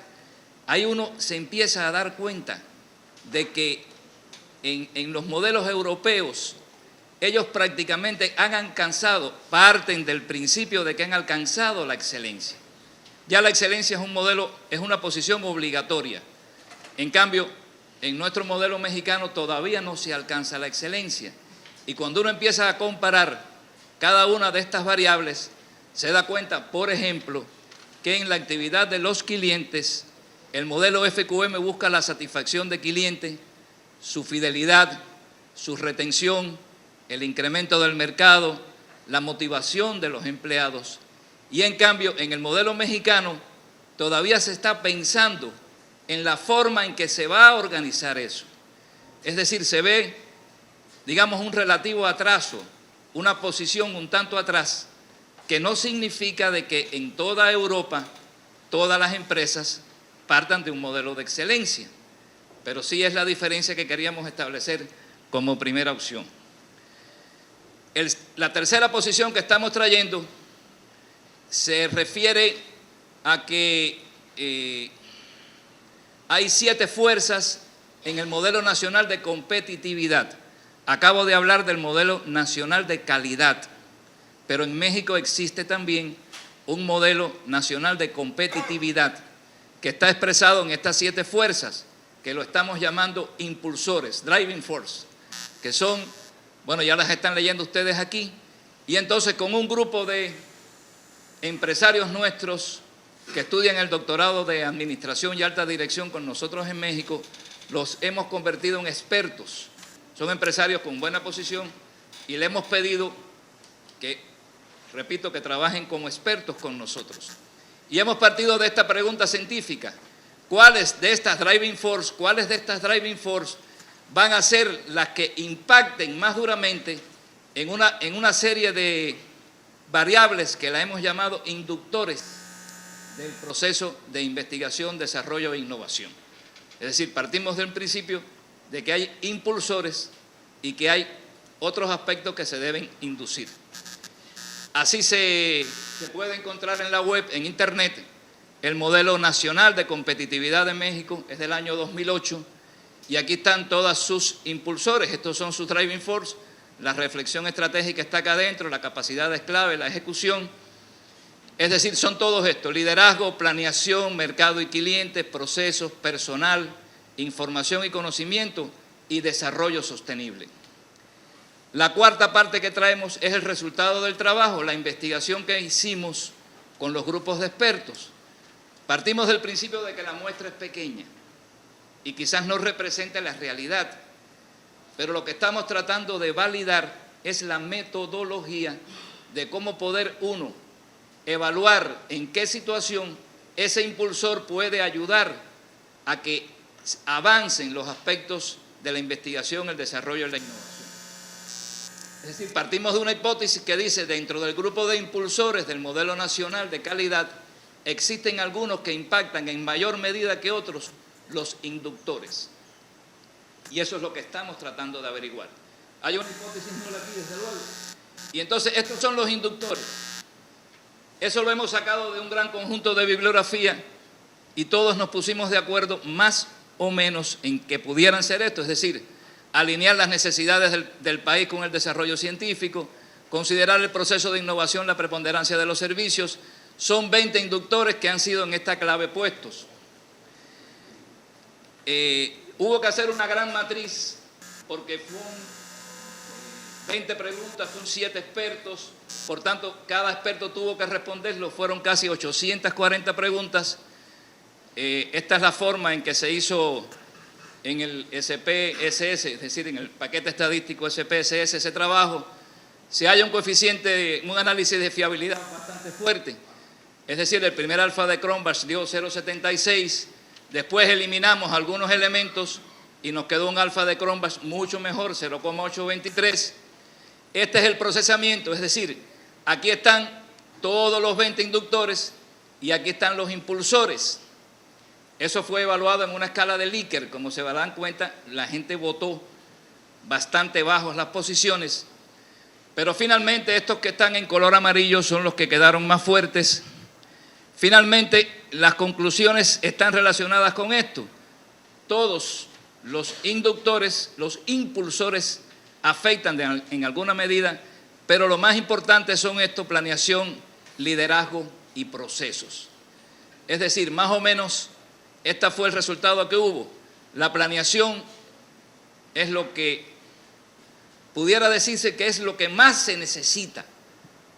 ahí uno se empieza a dar cuenta de que en los modelos europeos ellos prácticamente parten del principio de que han alcanzado la excelencia. Ya la excelencia es un modelo, es una posición obligatoria. En cambio, en nuestro modelo mexicano todavía no se alcanza la excelencia. Y cuando uno empieza a comparar cada una de estas variables, se da cuenta, por ejemplo, que en la actividad de los clientes El modelo FQM busca la satisfacción de cliente, su fidelidad, su retención, el incremento del mercado, la motivación de los empleados. Y en cambio, en el modelo mexicano, todavía se está pensando en la forma en que se va a organizar eso. Es decir, se ve, digamos, un relativo atraso, una posición un tanto atrás, que no significa de que en toda Europa todas las empresas partan de un modelo de excelencia, pero sí es la diferencia que queríamos establecer como primera opción. La tercera posición que estamos trayendo se refiere a que hay 7 fuerzas en el modelo nacional de competitividad. Acabo de hablar del modelo nacional de calidad, pero en México existe también un modelo nacional de competitividad que está expresado en estas 7 fuerzas, que lo estamos llamando impulsores, driving force, que son, bueno, ya las están leyendo ustedes aquí, y entonces con un grupo de empresarios nuestros que estudian el doctorado de Administración y Alta Dirección con nosotros en México, los hemos convertido en expertos. Son empresarios con buena posición y le hemos pedido que, repito, que trabajen como expertos con nosotros. Y hemos partido de esta pregunta científica: ¿cuáles de estas driving force van a ser las que impacten más duramente en una serie de variables que la hemos llamado inductores del proceso de investigación, desarrollo e innovación? Es decir, partimos del principio de que hay impulsores y que hay otros aspectos que se deben inducir. Así se puede encontrar en la web, en internet, el modelo nacional de competitividad de México, es del año 2008, y aquí están todas sus impulsores. Estos son sus driving force. La reflexión estratégica está acá adentro, la capacidad es clave, la ejecución. Es decir, son todos estos: liderazgo, planeación, mercado y clientes, procesos, personal, información y conocimiento y desarrollo sostenible. La cuarta parte que traemos es el resultado del trabajo, la investigación que hicimos con los grupos de expertos. Partimos del principio de que la muestra es pequeña y quizás no represente la realidad, pero lo que estamos tratando de validar es la metodología de cómo poder uno evaluar en qué situación ese impulsor puede ayudar a que avancen los aspectos de la investigación, el desarrollo y la innovación. Es decir, partimos de una hipótesis que dice: dentro del grupo de impulsores del modelo nacional de calidad, existen algunos que impactan en mayor medida que otros los inductores. Y eso es lo que estamos tratando de averiguar. Hay una hipótesis nula aquí, desde luego. Y entonces, estos son los inductores. Eso lo hemos sacado de un gran conjunto de bibliografía y todos nos pusimos de acuerdo más o menos en que pudieran ser esto, es decir, alinear las necesidades del país con el desarrollo científico, considerar el proceso de innovación, la preponderancia de los servicios. Son 20 inductores que han sido en esta clave puestos. Hubo que hacer una gran matriz porque fueron 20 preguntas, son 7 expertos, por tanto, cada experto tuvo que responderlo, fueron casi 840 preguntas. Esta es la forma en que se hizo en el SPSS, es decir, en el paquete estadístico SPSS, ese trabajo. Se halla un coeficiente, un análisis de fiabilidad bastante fuerte, es decir, el primer alfa de Cronbach dio 0,76, después eliminamos algunos elementos y nos quedó un alfa de Cronbach mucho mejor, 0,823. Este es el procesamiento, es decir, aquí están todos los 20 inductores y aquí están los impulsores. Eso fue evaluado en una escala de Likert. Como se dan cuenta, la gente votó bastante bajos las posiciones, pero finalmente estos que están en color amarillo son los que quedaron más fuertes. Finalmente, las conclusiones están relacionadas con esto. Todos los inductores, los impulsores afectan en alguna medida, pero lo más importante son estos: planeación, liderazgo y procesos. Es decir, más o menos, este fue el resultado que hubo. La planeación es lo que pudiera decirse que es lo que más se necesita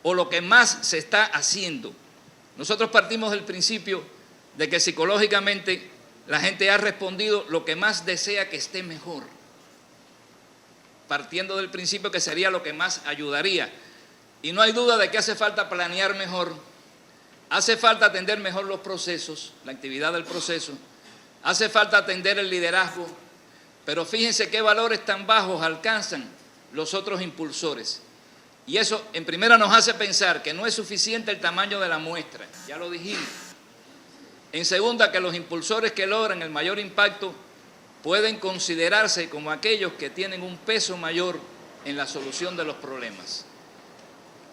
o lo que más se está haciendo. Nosotros partimos del principio de que psicológicamente la gente ha respondido lo que más desea que esté mejor, partiendo del principio que sería lo que más ayudaría. Y no hay duda de que hace falta planear mejor, hace falta atender mejor los procesos, la actividad del proceso, hace falta atender el liderazgo, pero fíjense qué valores tan bajos alcanzan los otros impulsores. Y eso en primera nos hace pensar que no es suficiente el tamaño de la muestra, ya lo dijimos. En segunda, que los impulsores que logran el mayor impacto pueden considerarse como aquellos que tienen un peso mayor en la solución de los problemas.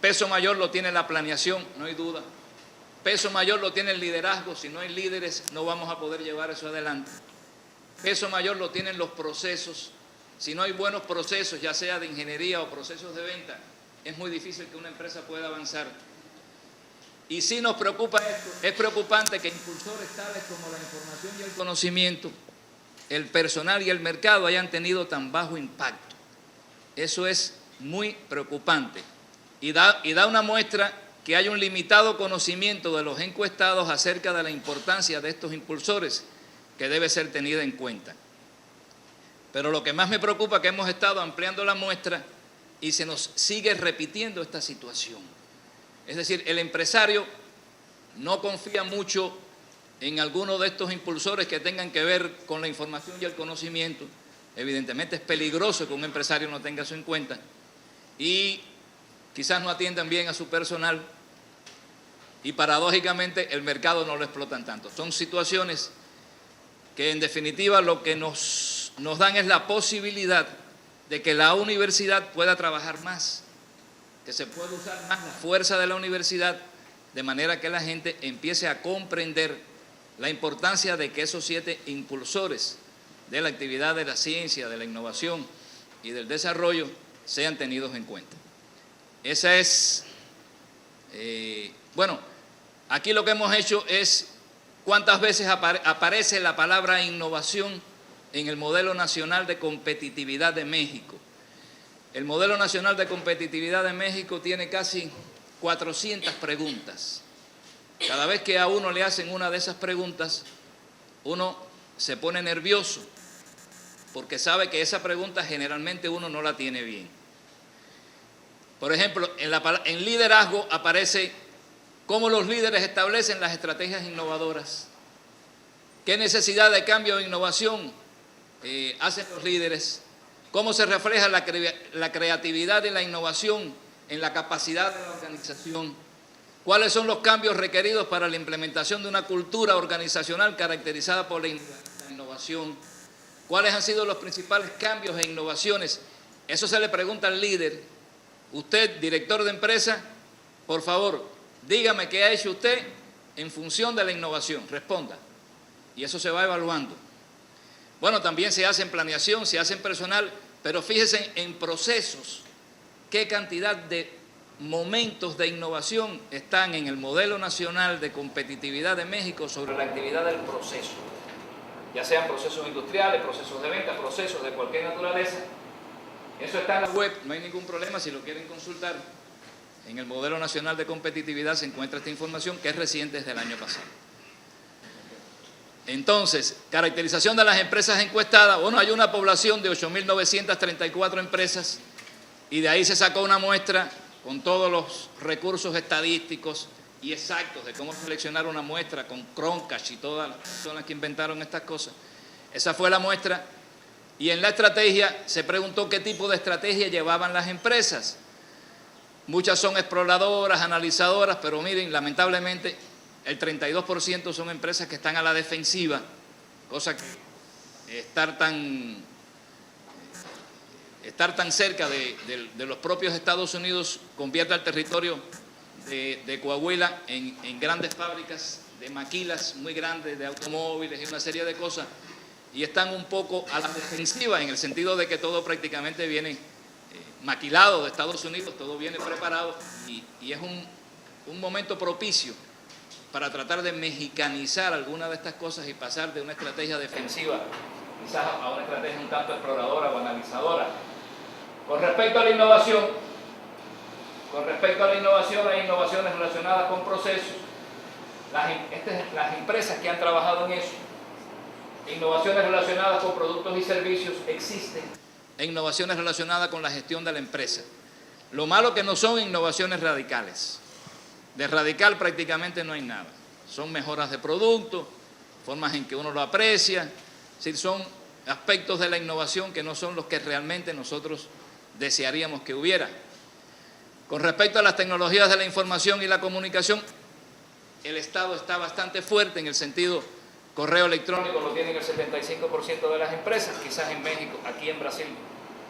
Peso mayor lo tiene la planeación, no hay duda. Peso mayor lo tiene el liderazgo, si no hay líderes no vamos a poder llevar eso adelante. Peso mayor lo tienen los procesos, si no hay buenos procesos, ya sea de ingeniería o procesos de venta, es muy difícil que una empresa pueda avanzar. Y si nos preocupa esto, es preocupante que impulsores tales como la información y el conocimiento, el personal y el mercado hayan tenido tan bajo impacto. Eso es muy preocupante y da una muestra que hay un limitado conocimiento de los encuestados acerca de la importancia de estos impulsores que debe ser tenida en cuenta. Pero lo que más me preocupa es que hemos estado ampliando la muestra y se nos sigue repitiendo esta situación. Es decir, el empresario no confía mucho en alguno de estos impulsores que tengan que ver con la información y el conocimiento. Evidentemente es peligroso que un empresario no tenga eso en cuenta y quizás no atiendan bien a su personal y paradójicamente el mercado no lo explotan tanto. Son situaciones que en definitiva lo que nos dan es la posibilidad de que la universidad pueda trabajar más, que se pueda usar más la fuerza de la universidad, de manera que la gente empiece a comprender la importancia de que esos 7 impulsores de la actividad de la ciencia, de la innovación y del desarrollo sean tenidos en cuenta. Esa es, bueno, aquí lo que hemos hecho es cuántas veces aparece la palabra innovación en el Modelo Nacional de Competitividad de México. El Modelo Nacional de Competitividad de México tiene casi 400 preguntas. Cada vez que a uno le hacen una de esas preguntas, uno se pone nervioso porque sabe que esa pregunta generalmente uno no la tiene bien. Por ejemplo, en liderazgo aparece cómo los líderes establecen las estrategias innovadoras, qué necesidad de cambio e innovación hacen los líderes, cómo se refleja la creatividad y la innovación en la capacidad de la organización, cuáles son los cambios requeridos para la implementación de una cultura organizacional caracterizada por la innovación, cuáles han sido los principales cambios e innovaciones. Eso se le pregunta al líder. Usted, director de empresa, por favor, dígame qué ha hecho usted en función de la innovación, responda. Y eso se va evaluando. Bueno, también se hace en planeación, se hace en personal, pero fíjense en procesos, qué cantidad de momentos de innovación están en el Modelo Nacional de Competitividad de México sobre la actividad del proceso, ya sean procesos industriales, procesos de venta, procesos de cualquier naturaleza. Eso está en la web, no hay ningún problema si lo quieren consultar. En el Modelo Nacional de Competitividad se encuentra esta información que es reciente desde el año pasado. Entonces, caracterización de las empresas encuestadas. Bueno, hay una población de 8.934 empresas y de ahí se sacó una muestra con todos los recursos estadísticos y exactos de cómo seleccionar una muestra con Chromecast y todas las personas que inventaron estas cosas. Esa fue la muestra. Y en la estrategia se preguntó qué tipo de estrategia llevaban las empresas. Muchas son exploradoras, analizadoras, pero miren, lamentablemente el 32% son empresas que están a la defensiva, cosa que estar tan cerca de los propios Estados Unidos convierte al territorio de Coahuila en grandes fábricas de maquilas muy grandes, de automóviles y una serie de cosas, y están un poco a la defensiva en el sentido de que todo prácticamente viene maquilado de Estados Unidos, todo viene preparado y es un momento propicio para tratar de mexicanizar alguna de estas cosas y pasar de una estrategia defensiva quizás a una estrategia un tanto exploradora o analizadora. Con respecto a la innovación, hay innovaciones relacionadas con procesos. Las empresas que han trabajado en eso Innovaciones relacionadas con productos y servicios existen. E innovaciones relacionadas con la gestión de la empresa. Lo malo que no son innovaciones radicales. De radical prácticamente no hay nada. Son mejoras de producto, formas en que uno lo aprecia. Es decir, son aspectos de la innovación que no son los que realmente nosotros desearíamos que hubiera. Con respecto a las tecnologías de la información y la comunicación, el Estado está bastante fuerte en el sentido, correo electrónico lo tienen el 75% de las empresas, quizás en México, aquí en Brasil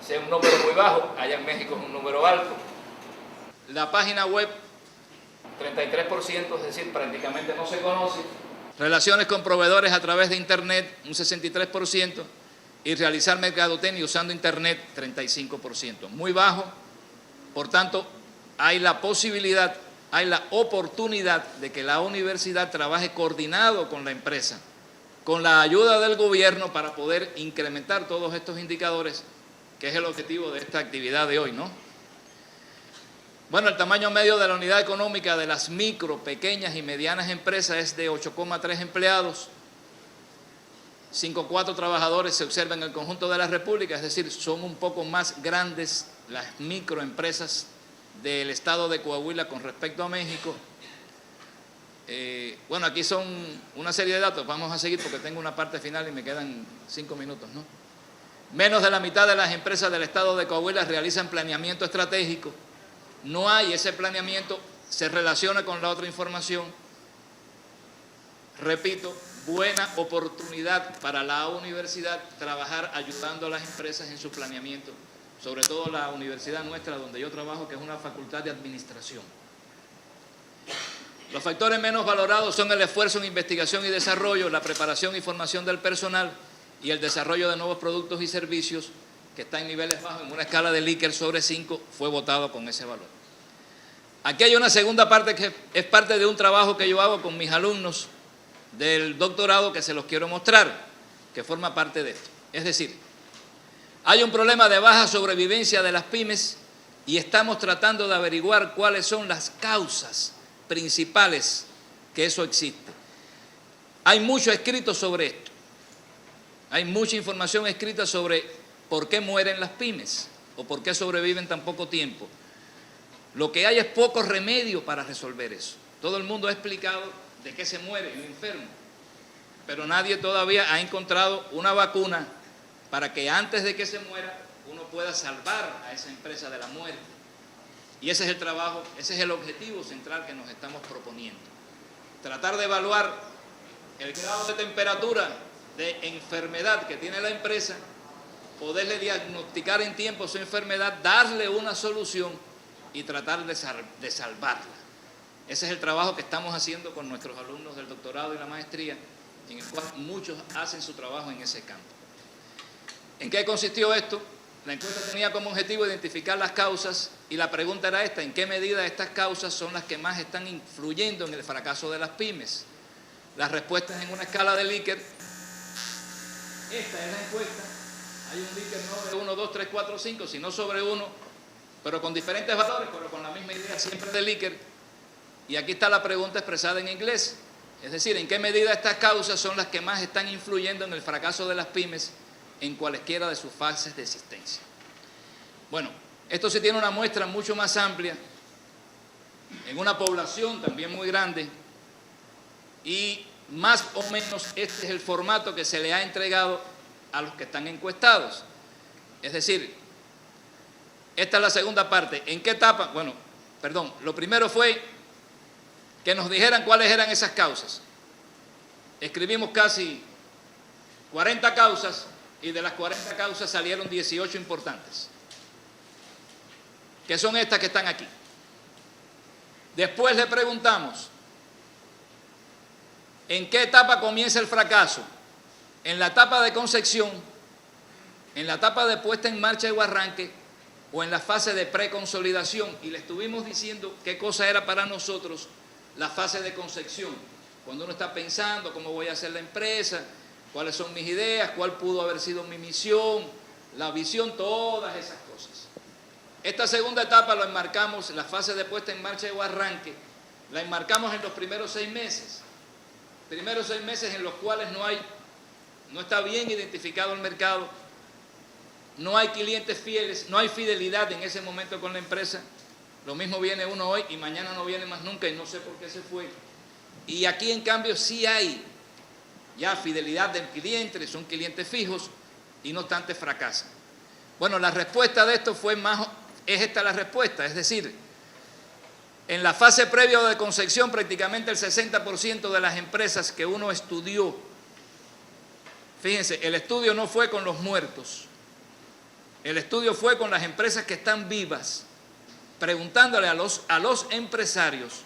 sea un número muy bajo, allá en México es un número alto. La página web, 33%, es decir, prácticamente no se conoce. Relaciones con proveedores a través de Internet, un 63%, y realizar mercadotecnia usando Internet, 35%. Muy bajo, por tanto, hay la posibilidad, hay la oportunidad de que la universidad trabaje coordinado con la empresa, con la ayuda del gobierno para poder incrementar todos estos indicadores, que es el objetivo de esta actividad de hoy, ¿no? Bueno, el tamaño medio de la unidad económica de las micro, pequeñas y medianas empresas es de 8,3 empleados, 5,4 trabajadores se observa en el conjunto de la República, es decir, son un poco más grandes las microempresas del estado de Coahuila con respecto a México. Bueno, aquí son una serie de datos, vamos a seguir porque tengo una parte final y me quedan 5 minutos, ¿no? Menos de la mitad de las empresas del estado de Coahuila realizan planeamiento estratégico. No hay ese planeamiento, se relaciona con la otra información. Repito, buena oportunidad para la universidad trabajar ayudando a las empresas en su planeamiento, sobre todo la universidad nuestra donde yo trabajo, que es una facultad de administración. Los factores menos valorados son el esfuerzo en investigación y desarrollo, la preparación y formación del personal y el desarrollo de nuevos productos y servicios, que está en niveles bajos, en una escala de Likert sobre 5, fue votado con ese valor. Aquí hay una segunda parte que es parte de un trabajo que yo hago con mis alumnos del doctorado que se los quiero mostrar, que forma parte de esto. Es decir, hay un problema de baja sobrevivencia de las pymes y estamos tratando de averiguar cuáles son las causas principales que eso existe. Hay mucho escrito sobre esto. Hay mucha información escrita sobre por qué mueren las pymes o por qué sobreviven tan poco tiempo. Lo que hay es poco remedio para resolver eso. Todo el mundo ha explicado de qué se muere un enfermo, pero nadie todavía ha encontrado una vacuna para que antes de que se muera uno pueda salvar a esa empresa de la muerte. Y ese es el trabajo, ese es el objetivo central que nos estamos proponiendo. Tratar de evaluar el grado de temperatura de enfermedad que tiene la empresa, poderle diagnosticar en tiempo su enfermedad, darle una solución y tratar de salvarla. Ese es el trabajo que estamos haciendo con nuestros alumnos del doctorado y la maestría, en el cual muchos hacen su trabajo en ese campo. ¿En qué consistió esto? La encuesta tenía como objetivo identificar las causas y la pregunta era esta: ¿en qué medida estas causas son las que más están influyendo en el fracaso de las pymes? Las respuestas en una escala de Likert. Esta es la encuesta. Hay un Likert no de 1, 2, 3, 4, 5, sino sobre 1, pero con diferentes valores, pero con la misma idea siempre de Likert. Y aquí está la pregunta expresada en inglés. Es decir, ¿en qué medida estas causas son las que más están influyendo en el fracaso de las pymes en cualesquiera de sus fases de existencia? Bueno, esto sí tiene una muestra mucho más amplia, en una población también muy grande, y más o menos este es el formato que se le ha entregado a los que están encuestados. Es decir, esta es la segunda parte. ¿En qué etapa? Bueno, perdón, lo primero fue que nos dijeran cuáles eran esas causas. Escribimos casi 40 causas y de las 40 causas salieron 18 importantes, que son estas que están aquí. Después le preguntamos, ¿en qué etapa comienza el fracaso? ¿En la etapa de concepción, en la etapa de puesta en marcha o arranque, o en la fase de preconsolidación? Y le estuvimos diciendo qué cosa era para nosotros la fase de concepción, cuando uno está pensando cómo voy a hacer la empresa, cuáles son mis ideas, cuál pudo haber sido mi misión, la visión, todas esas cosas. Esta segunda etapa lo enmarcamos, la fase de puesta en marcha o arranque, la enmarcamos en los primeros 6 meses. Primeros 6 meses en los cuales no hay no está bien identificado el mercado, no hay clientes fieles, no hay fidelidad en ese momento con la empresa. Lo mismo viene uno hoy y mañana no viene más nunca y no sé por qué se fue. Y aquí en cambio sí hay ya fidelidad del cliente, son clientes fijos y no obstante fracasan. Bueno, la respuesta de esto es esta la respuesta, es decir, en la fase previa de concepción prácticamente el 60% de las empresas que uno estudió, fíjense, el estudio no fue con los muertos, el estudio fue con las empresas que están vivas, preguntándole a los empresarios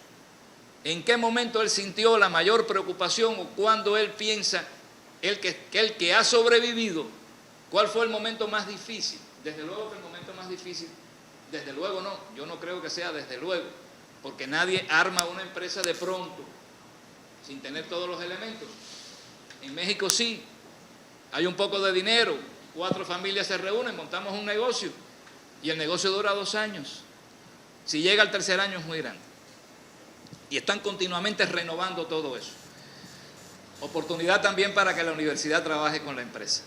en qué momento él sintió la mayor preocupación o cuando él piensa, el que ha sobrevivido, cuál fue el momento más difícil. Desde luego que el momento más difícil, desde luego no, yo no creo que sea desde luego, porque nadie arma una empresa de pronto, sin tener todos los elementos. En México sí, hay un poco de dinero, 4 familias se reúnen, montamos un negocio, y el negocio dura 2 años. Si llega al 3er año es muy grande. Y están continuamente renovando todo eso. Oportunidad también para que la universidad trabaje con la empresa.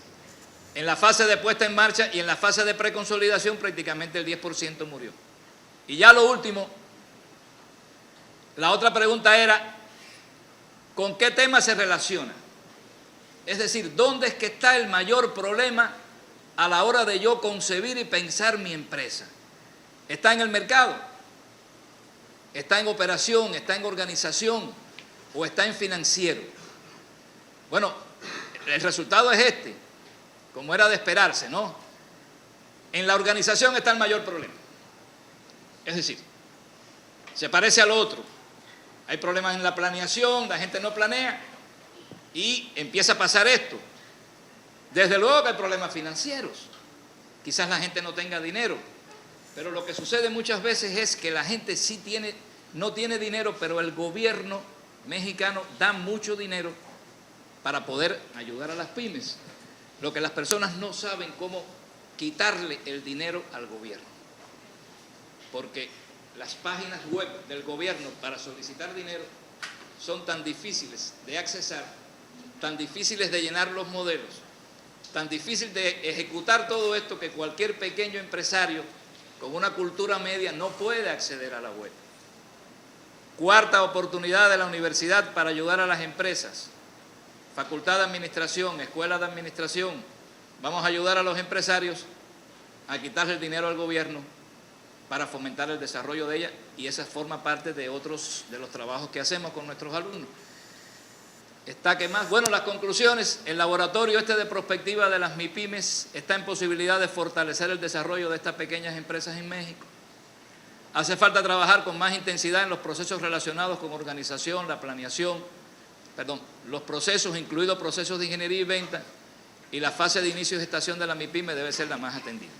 En la fase de puesta en marcha y en la fase de preconsolidación prácticamente el 10% murió. Y ya lo último, la otra pregunta era, ¿con qué tema se relaciona? Es decir, ¿dónde es que está el mayor problema a la hora de yo concebir y pensar mi empresa? ¿Está en el mercado? ¿Está en operación? ¿Está en organización? ¿O está en financiero? Bueno, el resultado es este, como era de esperarse, ¿no? En la organización está el mayor problema. Es decir, se parece al otro. Hay problemas en la planeación, la gente no planea y empieza a pasar esto. Desde luego que hay problemas financieros. Quizás la gente no tenga dinero, pero lo que sucede muchas veces es que la gente sí no tiene dinero, pero el gobierno mexicano da mucho dinero para poder ayudar a las pymes. Lo que las personas no saben cómo quitarle el dinero al gobierno. Porque las páginas web del gobierno para solicitar dinero son tan difíciles de accesar, tan difíciles de llenar los modelos, tan difícil de ejecutar todo esto que cualquier pequeño empresario con una cultura media no puede acceder a la web. Cuarta oportunidad de la universidad para ayudar a las empresas. Facultad de Administración, Escuela de Administración. Vamos a ayudar a los empresarios a quitarle el dinero al gobierno para fomentar el desarrollo de ella, y esa forma parte de otros de los trabajos que hacemos con nuestros alumnos. Está que más, bueno, las conclusiones, el laboratorio de prospectiva de las MIPYMES está en posibilidad de fortalecer el desarrollo de estas pequeñas empresas en México. Hace falta trabajar con más intensidad en los procesos relacionados con organización, la planeación, los procesos, incluidos procesos de ingeniería y venta, y la fase de inicio y gestación de la MIPYME debe ser la más atendida.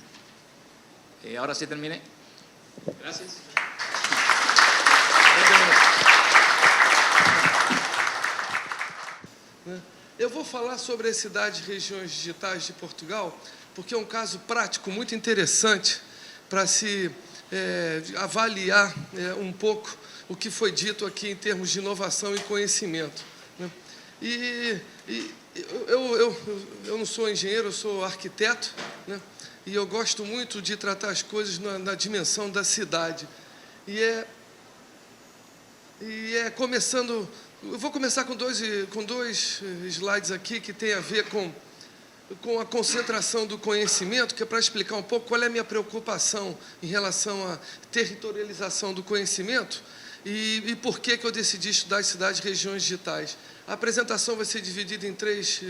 Ahora sí terminé. Gracias. Eu vou falar sobre as cidades e regiões digitais de Portugal, porque é um caso prático muito interessante para se avaliar um pouco o que foi dito aqui em termos de inovação e conhecimento. Eu não sou engenheiro, eu sou arquiteto, né? E eu gosto muito de tratar as coisas na dimensão da cidade. E começando... Eu vou começar com dois slides aqui que tem a ver com a concentração do conhecimento, que é para explicar um pouco qual é a minha preocupação em relação à territorialização do conhecimento e por que eu decidi estudar as cidades e regiões digitais. A apresentação vai ser dividida em 3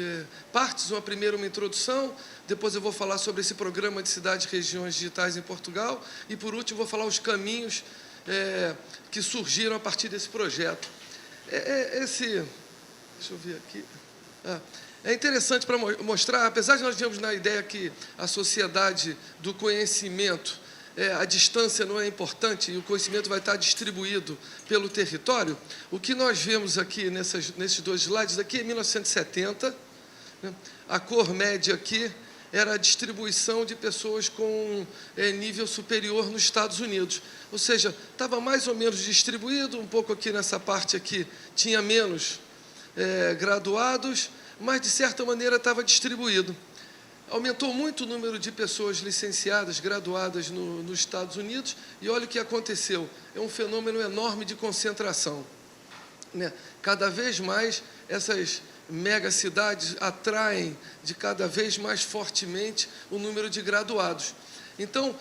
partes. Primeiro uma introdução, depois eu vou falar sobre esse programa de cidades e regiões digitais em Portugal e, por último, vou falar os caminhos que surgiram a partir desse projeto. Deixa eu ver aqui. É interessante para mostrar, apesar de nós termos na ideia que a sociedade do conhecimento, a distância não é importante e o conhecimento vai estar distribuído pelo território, o que nós vemos aqui nesses 2 slides, aqui é 1970, né? A cor média aqui era a distribuição de pessoas com nível superior nos Estados Unidos. Ou seja, estava mais ou menos distribuído, um pouco aqui nessa parte aqui tinha menos graduados, mas, de certa maneira, estava distribuído. Aumentou muito o número de pessoas licenciadas, graduadas nos Estados Unidos, e olha o que aconteceu. É um fenômeno enorme de concentração, né? Cada vez mais essas megacidades atraem de cada vez mais fortemente o número de graduados. Então,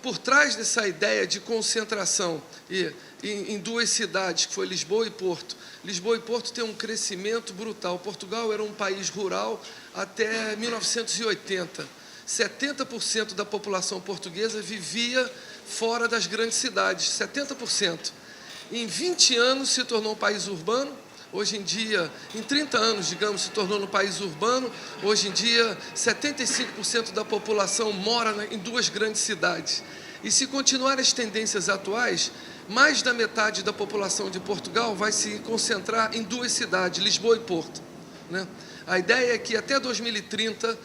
por trás dessa ideia de concentração em duas cidades, que foi Lisboa e Porto tem um crescimento brutal. Portugal era um país rural até 1980. 70% da população portuguesa vivia fora das grandes cidades, 70%. Em 20 anos se tornou um país urbano. Hoje em dia, em 30 anos, digamos, se tornou um país urbano. Hoje em dia, 75% da população mora em duas grandes cidades. E se continuarem as tendências atuais, mais da metade da população de Portugal vai se concentrar em duas cidades, Lisboa e Porto, né? A ideia é que até 2030,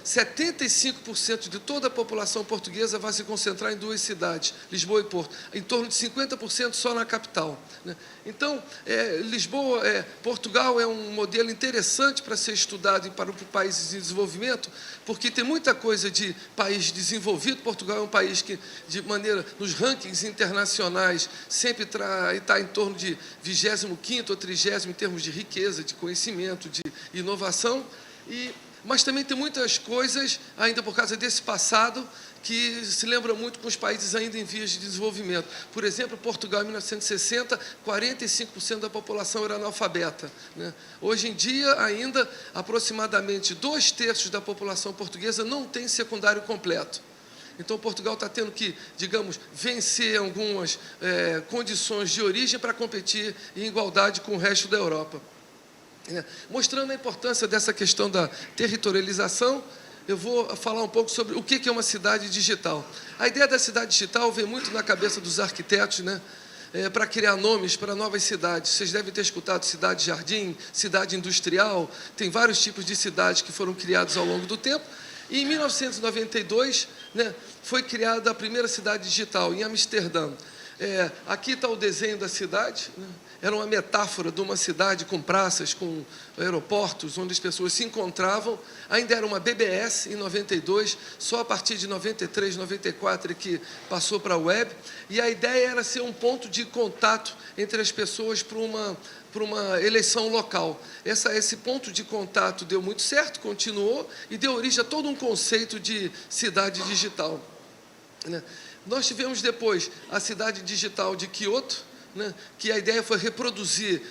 75% de toda a população portuguesa vai se concentrar em duas cidades, Lisboa e Porto, em torno de 50% só na capital, né? Então, Portugal é um modelo interessante para ser estudado para o país em desenvolvimento, porque tem muita coisa de país desenvolvido. Portugal é um país que, nos rankings internacionais, sempre está em torno de 25º ou 30º em termos de riqueza, de conhecimento, de inovação, mas também tem muitas coisas, ainda por causa desse passado, que se lembra muito com os países ainda em vias de desenvolvimento. Por exemplo, Portugal, em 1960, 45% da população era analfabeta, né? Hoje em dia, ainda, aproximadamente 2/3 da população portuguesa não tem secundário completo. Então, Portugal está tendo que, digamos, vencer algumas condições de origem para competir em igualdade com o resto da Europa. Mostrando a importância dessa questão da territorialização, eu vou falar um pouco sobre o que é uma cidade digital. A ideia da cidade digital vem muito na cabeça dos arquitetos, né? Para criar nomes para novas cidades. Vocês devem ter escutado cidade-jardim, cidade industrial, tem vários tipos de cidades que foram criados ao longo do tempo. E em 1992, né, foi criada a primeira cidade digital, em Amsterdã. Aqui está o desenho da cidade, né? Era uma metáfora de uma cidade com praças, com aeroportos, onde as pessoas se encontravam. Ainda era uma BBS em 92, só a partir de 93, 94 é que passou para a web. E a ideia era ser um ponto de contato entre as pessoas para uma eleição local. Esse ponto de contato deu muito certo, continuou e deu origem a todo um conceito de cidade digital, né? Nós tivemos depois a cidade digital de Kyoto, né, que a ideia foi reproduzir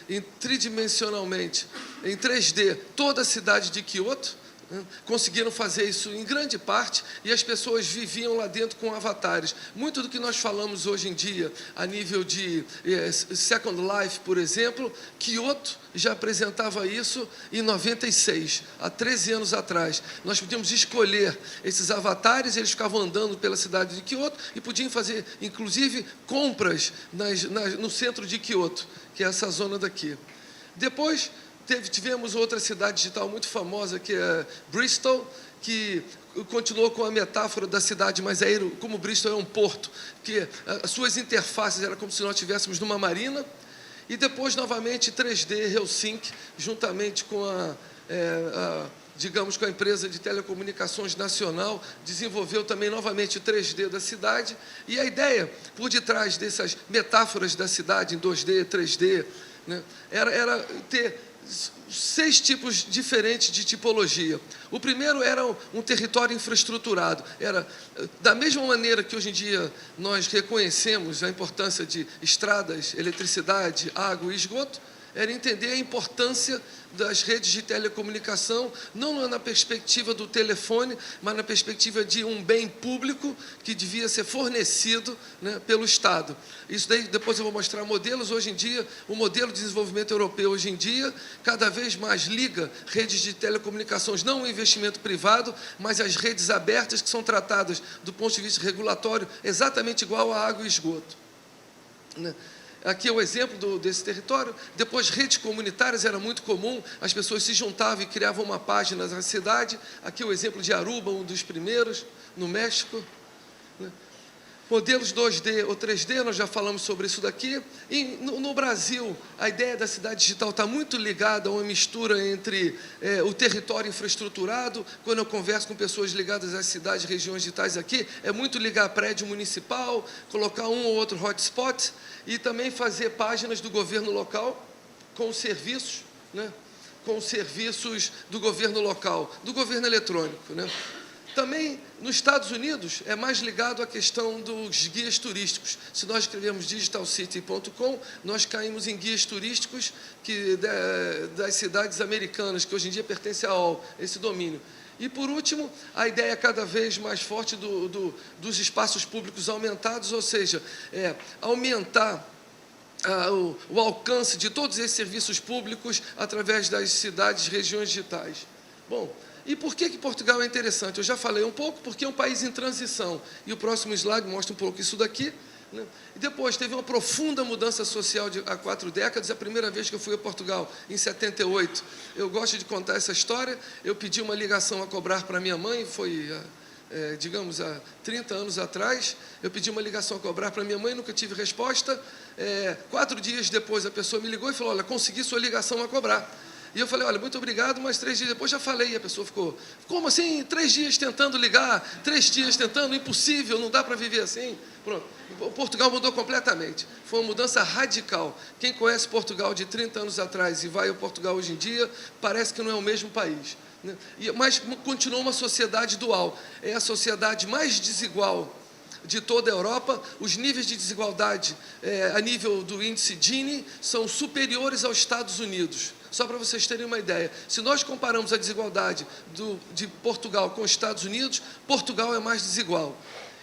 tridimensionalmente, em 3D, toda a cidade de Kyoto, né? Conseguiram fazer isso em grande parte e as pessoas viviam lá dentro com avatares. Muito do que nós falamos hoje em dia, a nível de Second Life, por exemplo, Kyoto já apresentava isso em 96, há 13 anos atrás. Nós podíamos escolher esses avatares, eles ficavam andando pela cidade de Kyoto e podiam fazer, inclusive, compras no centro de Kyoto, que é essa zona daqui. Depois, tivemos outra cidade digital muito famosa, que é Bristol, que continuou com a metáfora da cidade, mas como Bristol é um porto, que as suas interfaces eram como se nós estivéssemos numa marina. E depois, novamente, 3D, Helsinki, juntamente com digamos, com a empresa de telecomunicações nacional, desenvolveu também novamente o 3D da cidade. E a ideia, por detrás dessas metáforas da cidade em 2D, 3D, né, era ter 6 tipos diferentes de tipologia. O primeiro era um território infraestruturado. Era da mesma maneira que hoje em dia nós reconhecemos a importância de estradas, eletricidade, água e esgoto, era entender a importância das redes de telecomunicação, não na perspectiva do telefone, mas na perspectiva de um bem público que devia ser fornecido, né, pelo Estado. Isso daí, depois eu vou mostrar modelos. Hoje em dia, o modelo de desenvolvimento europeu, hoje em dia, cada vez mais liga redes de telecomunicações, não o investimento privado, mas as redes abertas, que são tratadas do ponto de vista regulatório, exatamente igual a água e esgoto, né? Aqui é o exemplo desse território. Depois, redes comunitárias era muito comum, as pessoas se juntavam e criavam uma página na cidade. Aqui é o exemplo de Aruba, um dos primeiros, no México, né? Modelos 2D ou 3D, nós já falamos sobre isso daqui. E no Brasil, a ideia da cidade digital está muito ligada a uma mistura entre o território infraestruturado. Quando eu converso com pessoas ligadas às cidades, regiões digitais aqui, é muito ligar prédio municipal, colocar um ou outro hotspot e também fazer páginas do governo local com os serviços, né? Com os serviços do governo local, do governo eletrônico, né? Também, nos Estados Unidos, é mais ligado à questão dos guias turísticos. Se nós escrevemos digitalcity.com, nós caímos em guias turísticos das cidades americanas, que hoje em dia pertence a esse domínio. E, por último, a ideia cada vez mais forte dos espaços públicos aumentados, ou seja, aumentar o alcance de todos esses serviços públicos através das cidades, regiões digitais. Bom, e por que Portugal é interessante? Eu já falei um pouco, porque é um país em transição. E o próximo slide mostra um pouco isso daqui, né? E depois teve uma profunda mudança social há 4 décadas. A primeira vez que eu fui a Portugal, em 78, eu gosto de contar essa história. Eu pedi uma ligação a cobrar para minha mãe, foi, digamos, há 30 anos atrás. Eu pedi uma ligação a cobrar para minha mãe, nunca tive resposta. 4 dias depois, a pessoa me ligou e falou: olha, consegui sua ligação a cobrar. E eu falei: olha, muito obrigado, mas 3 dias depois já falei. E a pessoa ficou: como assim? 3 dias tentando ligar, 3 dias tentando, impossível, não dá para viver assim. Pronto. Portugal mudou completamente. Foi uma mudança radical. Quem conhece Portugal de 30 anos atrás e vai ao Portugal hoje em dia, parece que não é o mesmo país, né? Mas continua uma sociedade dual. É a sociedade mais desigual de toda a Europa. Os níveis de desigualdade a nível do índice Gini são superiores aos Estados Unidos. Só para vocês terem uma ideia, se nós comparamos a desigualdade de Portugal com os Estados Unidos, Portugal é mais desigual.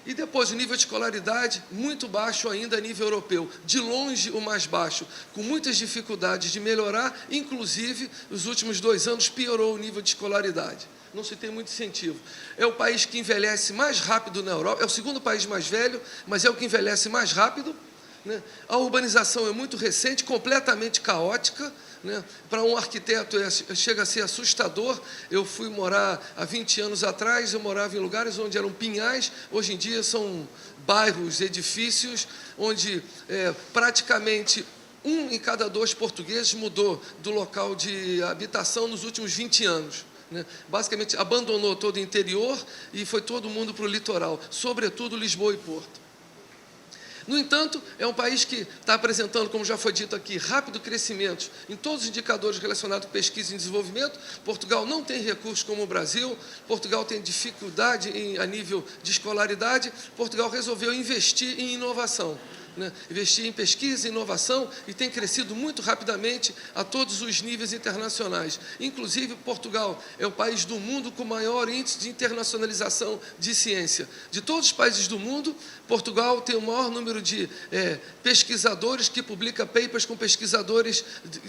E depois o nível de escolaridade muito baixo ainda a nível europeu, de longe o mais baixo, com muitas dificuldades de melhorar, inclusive nos últimos 2 anos piorou o nível de escolaridade. Não se tem muito incentivo. É o país que envelhece mais rápido na Europa, é o segundo país mais velho, mas é o que envelhece mais rápido, né? A urbanização é muito recente, completamente caótica, né? Para um arquiteto chega a ser assustador. Eu fui morar há 20 anos atrás, eu morava em lugares onde eram pinhais, hoje em dia são bairros, edifícios, onde praticamente 1 em cada 2 portugueses mudou do local de habitação nos últimos 20 anos. Né? Basicamente, abandonou todo o interior e foi todo mundo para o litoral, sobretudo Lisboa e Porto. No entanto, é um país que está apresentando, como já foi dito aqui, rápido crescimento em todos os indicadores relacionados com pesquisa e desenvolvimento. Portugal não tem recursos como o Brasil, Portugal tem dificuldade a nível de escolaridade. Portugal resolveu investir em inovação, né? Investir em pesquisa e inovação, e tem crescido muito rapidamente a todos os níveis internacionais. Inclusive, Portugal é o país do mundo com maior índice de internacionalização de ciência. De todos os países do mundo, Portugal tem o maior número de pesquisadores que publica papers com pesquisadores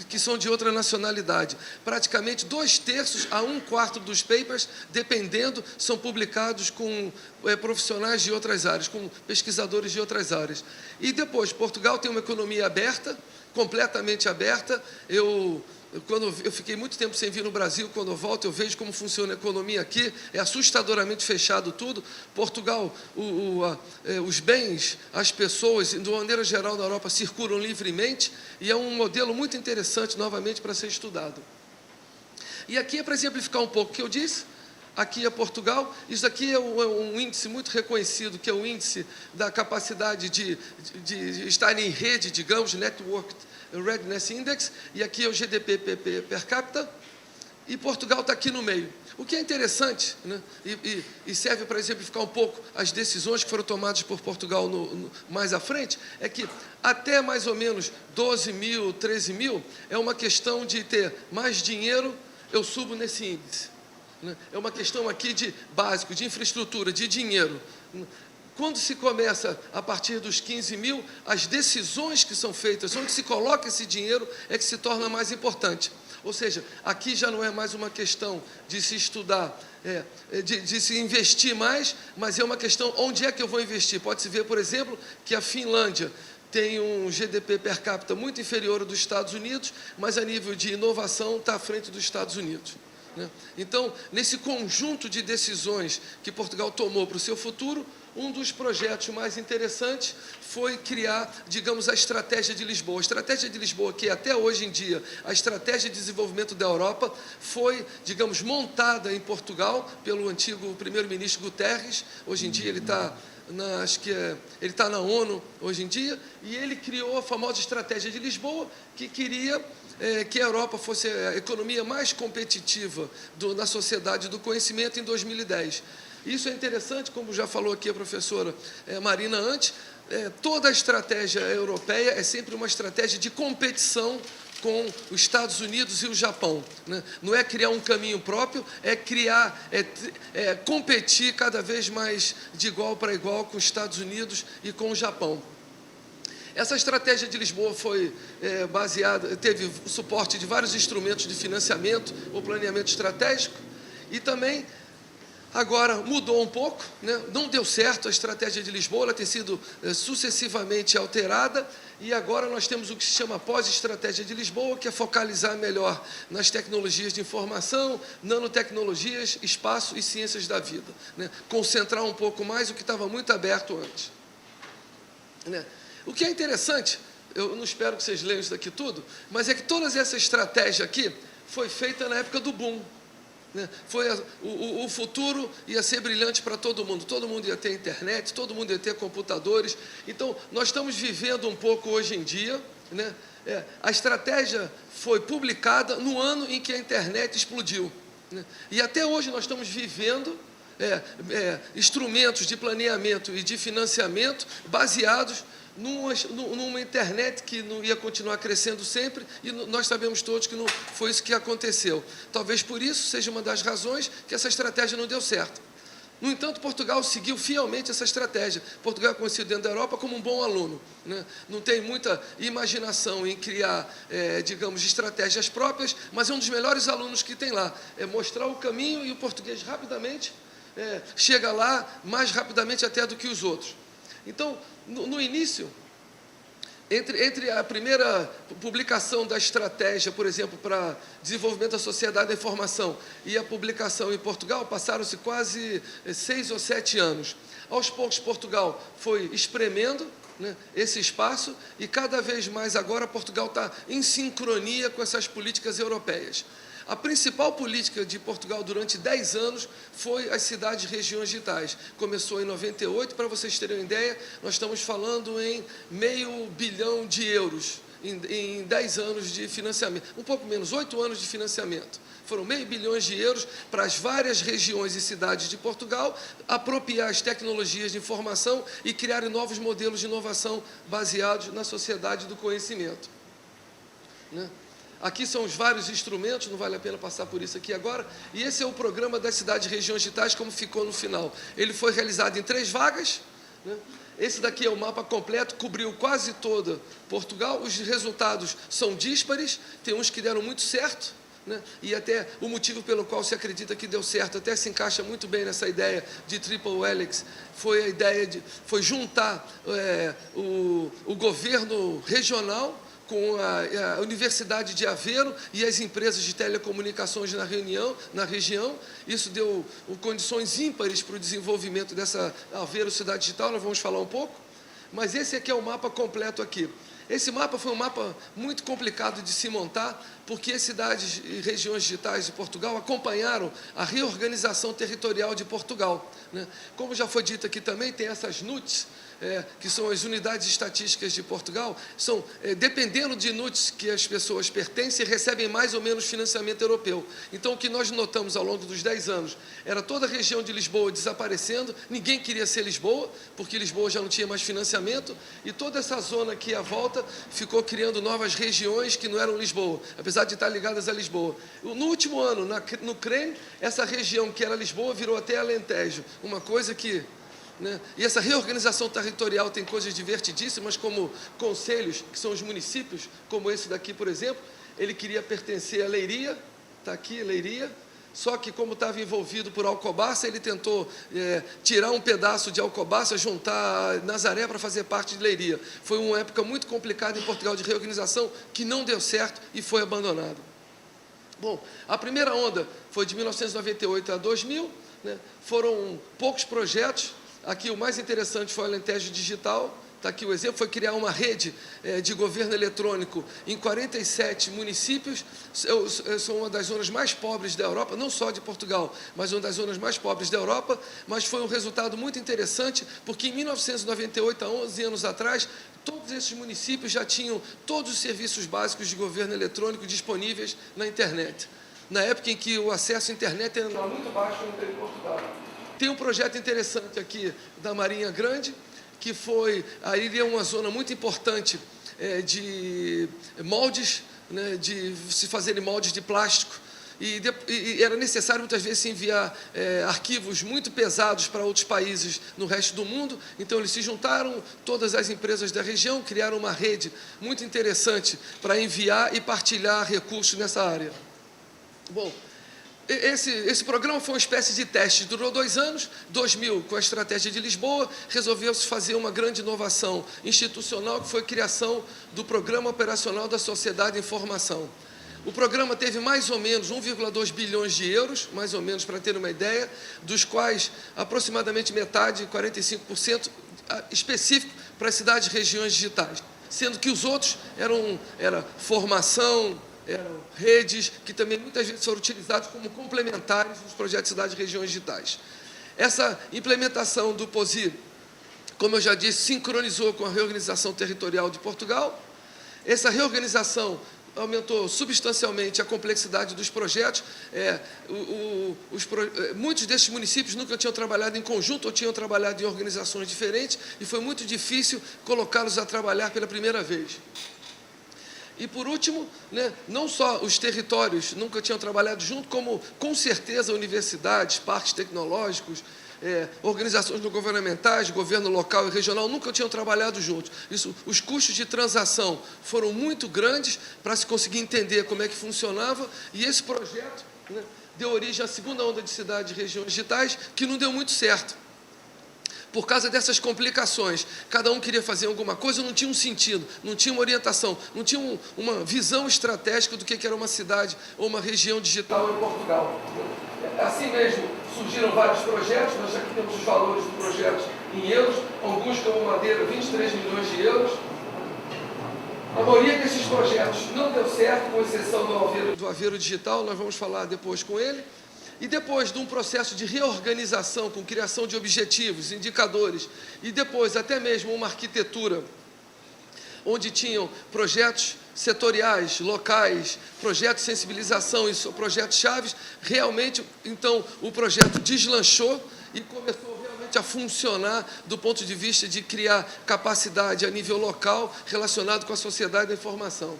que são de outra nacionalidade. Praticamente 2/3 a 1/4 dos papers, dependendo, são publicados com profissionais de outras áreas, com pesquisadores de outras áreas. E depois, Portugal tem uma economia aberta, completamente aberta. Quando eu fiquei muito tempo sem vir no Brasil, quando eu volto, eu vejo como funciona a economia aqui, é assustadoramente fechado tudo. Portugal, os bens, as pessoas, de uma maneira geral, na Europa, circulam livremente, e é um modelo muito interessante, novamente, para ser estudado. E aqui é para exemplificar um pouco o que eu disse. Aqui é Portugal. Isso aqui é um índice muito reconhecido, que é o índice da capacidade de estar em rede, digamos, Network Readiness Index, e aqui é o GDP per capita, e Portugal está aqui no meio. O que é interessante, né, e serve para exemplificar um pouco as decisões que foram tomadas por Portugal mais à frente, é que até mais ou menos 12 mil, 13 mil, é uma questão de ter mais dinheiro, eu subo nesse índice. É uma questão aqui de básico, de infraestrutura, de dinheiro. Quando se começa a partir dos 15 mil, as decisões que são feitas, onde se coloca esse dinheiro, é que se torna mais importante. Ou seja, aqui já não é mais uma questão de se estudar, de se investir mais, mas é uma questão onde é que eu vou investir. Pode-se ver, por exemplo, que a Finlândia tem um GDP per capita muito inferior ao dos Estados Unidos, mas a nível de inovação está à frente dos Estados Unidos. Então, nesse conjunto de decisões que Portugal tomou para o seu futuro, um dos projetos mais interessantes foi criar, digamos, a Estratégia de Lisboa. A Estratégia de Lisboa, que até hoje em dia a estratégia de desenvolvimento da Europa, foi, digamos, montada em Portugal pelo antigo primeiro-ministro Guterres. Hoje em dia ele está ele está na ONU hoje em dia, e ele criou a famosa Estratégia de Lisboa, que queria que a Europa fosse a economia mais competitiva na sociedade do conhecimento em 2010. Isso é interessante, como já falou aqui a professora Marina antes, toda a estratégia europeia é sempre uma estratégia de competição com os Estados Unidos e o Japão, né? Não é criar um caminho próprio, é criar, competir cada vez mais de igual para igual com os Estados Unidos e com o Japão. Essa estratégia de Lisboa foi baseada, teve o suporte de vários instrumentos de financiamento ou planeamento estratégico, e também agora mudou um pouco, né? Não deu certo a estratégia de Lisboa, ela tem sido sucessivamente alterada, e agora nós temos o que se chama pós-estratégia de Lisboa, que é focalizar melhor nas tecnologias de informação, nanotecnologias, espaço e ciências da vida, né? Concentrar um pouco mais o que estava muito aberto antes, né? O que é interessante, eu não espero que vocês leiam isso daqui tudo, mas é que toda essa estratégia aqui foi feita na época do boom, né? O futuro ia ser brilhante para todo mundo ia ter internet, todo mundo ia ter computadores. Então, nós estamos vivendo um pouco hoje em dia, né? A estratégia foi publicada no ano em que a internet explodiu, né? E até hoje nós estamos vivendo instrumentos de planeamento e de financiamento baseados numa internet que não ia continuar crescendo sempre, e nós sabemos todos que não foi isso que aconteceu. Talvez por isso seja uma das razões que essa estratégia não deu certo. No entanto, Portugal seguiu fielmente essa estratégia. Portugal é conhecido dentro da Europa como um bom aluno, né? Não tem muita imaginação em criar, digamos, estratégias próprias, mas é um dos melhores alunos que tem lá. É mostrar o caminho, e o português rapidamente chega lá, mais rapidamente até do que os outros. Então, no início, entre a primeira publicação da estratégia, por exemplo, para desenvolvimento da sociedade da informação, e a publicação em Portugal, passaram-se quase 6 ou 7 anos. Aos poucos, Portugal foi espremendo, né, esse espaço, e cada vez mais agora Portugal está em sincronia com essas políticas europeias. A principal política de Portugal durante 10 anos foi as cidades e regiões digitais. Começou em 98, para vocês terem uma ideia, nós estamos falando em €500 milhões em 10 anos de financiamento, um pouco menos, 8 anos de financiamento. Foram €500 milhões para as várias regiões e cidades de Portugal apropriar as tecnologias de informação e criar novos modelos de inovação baseados na sociedade do conhecimento, né? Aqui são os vários instrumentos, não vale a pena passar por isso aqui agora, e esse é o programa das cidades e regiões digitais, como ficou no final. Ele foi realizado em 3 vagas, né? Esse daqui é o mapa completo, cobriu quase toda Portugal. Os resultados são díspares, tem uns que deram muito certo, né? E até o motivo pelo qual se acredita que deu certo, até se encaixa muito bem nessa ideia de Triple Helix, foi a ideia foi juntar o governo regional com a Universidade de Aveiro e as empresas de telecomunicações na região. Isso deu condições ímpares para o desenvolvimento dessa Aveiro Cidade Digital, nós vamos falar um pouco. Mas esse aqui é o mapa completo aqui. Esse mapa foi um mapa muito complicado de se montar, porque as cidades e regiões digitais de Portugal acompanharam a reorganização territorial de Portugal, né? Como já foi dito aqui também, tem essas NUTs, que são as unidades estatísticas de Portugal, são, dependendo de NUTs que as pessoas pertencem, recebem mais ou menos financiamento europeu. Então, o que nós notamos ao longo dos 10 anos, era toda a região de Lisboa desaparecendo, ninguém queria ser Lisboa, porque Lisboa já não tinha mais financiamento, e toda essa zona aqui à volta ficou criando novas regiões que não eram Lisboa, apesar de estar ligadas a Lisboa. No último ano, no CREM, essa região que era Lisboa virou até Alentejo, uma coisa que... né? E essa reorganização territorial tem coisas divertidíssimas, como conselhos, que são os municípios, como esse daqui, por exemplo. Ele queria pertencer a Leiria, está aqui, Leiria, só que como estava envolvido por Alcobaça, ele tentou tirar um pedaço de Alcobaça, juntar Nazaré para fazer parte de Leiria. Foi uma época muito complicada em Portugal de reorganização, que não deu certo e foi abandonado. Bom, a primeira onda foi de 1998 a 2000, né? Foram poucos projetos, Aqui o mais interessante foi o Alentejo Digital. Está aqui o exemplo, foi criar uma rede de governo eletrônico em 47 municípios. São uma das zonas mais pobres da Europa, não só de Portugal, mas uma das zonas mais pobres da Europa. Mas foi um resultado muito interessante, porque em 1998, há 11 anos atrás, todos esses municípios já tinham todos os serviços básicos de governo eletrônico disponíveis na internet. Na época em que o acesso à internet era muito baixo em Portugal. Tem um projeto interessante aqui da Marinha Grande, que foi, aí é uma zona muito importante de moldes, né, de se fazerem moldes de plástico, e era necessário muitas vezes se enviar arquivos muito pesados para outros países no resto do mundo. Então eles se juntaram, todas as empresas da região, criaram uma rede muito interessante para enviar e partilhar recursos nessa área. Bom, esse programa foi uma espécie de teste, durou 2 anos. 2000, com a estratégia de Lisboa, resolveu-se fazer uma grande inovação institucional, que foi a criação do Programa Operacional da Sociedade de Informação. O programa teve mais ou menos 1,2 bilhões de euros, mais ou menos, para ter uma ideia, dos quais aproximadamente metade, 45%, específico para as cidades e regiões digitais, sendo que os outros era formação, eram redes que também muitas vezes foram utilizados como complementares dos projetos de cidades e regiões digitais. Essa implementação do POSI, como eu já disse, sincronizou com a reorganização territorial de Portugal. Essa reorganização aumentou substancialmente a complexidade dos projetos. Muitos desses municípios nunca tinham trabalhado em conjunto ou tinham trabalhado em organizações diferentes, e foi muito difícil colocá-los a trabalhar pela primeira vez. E, por último, né, não só os territórios nunca tinham trabalhado junto, como, com certeza, universidades, parques tecnológicos, organizações não governamentais, governo local e regional, nunca tinham trabalhado juntos. Os custos de transação foram muito grandes para se conseguir entender como é que funcionava, e esse projeto, né, deu origem à segunda onda de cidades e regiões digitais, que não deu muito certo. Por causa dessas complicações, cada um queria fazer alguma coisa, não tinha um sentido, não tinha uma orientação, não tinha uma visão estratégica do que era uma cidade ou uma região digital em Portugal. Assim mesmo, surgiram vários projetos. Nós aqui temos os valores dos projetos em euros, alguns como Madeira, 23 milhões de euros. A maioria desses projetos não deu certo, com exceção do Aveiro Digital, nós vamos falar depois com ele. E depois de um processo de reorganização, com criação de objetivos, indicadores, e depois até mesmo uma arquitetura, onde tinham projetos setoriais, locais, projetos de sensibilização e projetos chaves, realmente, então, o projeto deslanchou e começou realmente a funcionar do ponto de vista de criar capacidade a nível local relacionado com a sociedade da informação,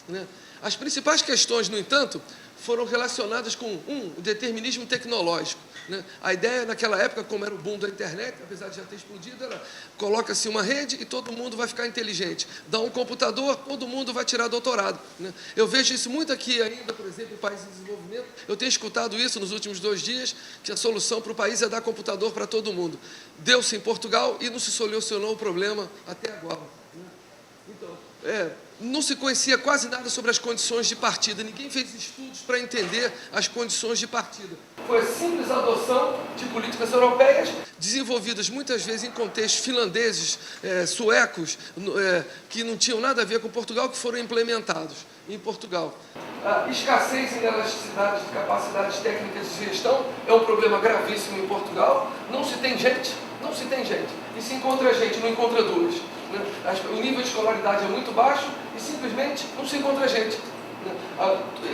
né? As principais questões, no entanto, foram relacionadas com o determinismo tecnológico, né? A ideia naquela época, como era o boom da internet, apesar de já ter explodido, era: coloca-se uma rede e todo mundo vai ficar inteligente. Dá um computador, todo mundo vai tirar doutorado, né? Eu vejo isso muito aqui ainda, por exemplo, em países em desenvolvimento. Eu tenho escutado isso nos últimos 2 dias, que a solução para o país é dar computador para todo mundo. Deu-se em Portugal e não se solucionou o problema até agora, né? Então, não se conhecia quase nada sobre as condições de partida. Ninguém fez estudos para entender as condições de partida. Foi a simples adoção de políticas europeias, desenvolvidas muitas vezes em contextos finlandeses, suecos, que não tinham nada a ver com Portugal, que foram implementados em Portugal. A escassez e elasticidade de capacidades técnicas de gestão é um problema gravíssimo em Portugal. Não se tem gente. E se encontra gente, não encontra duas. O nível de escolaridade é muito baixo e simplesmente não se encontra gente.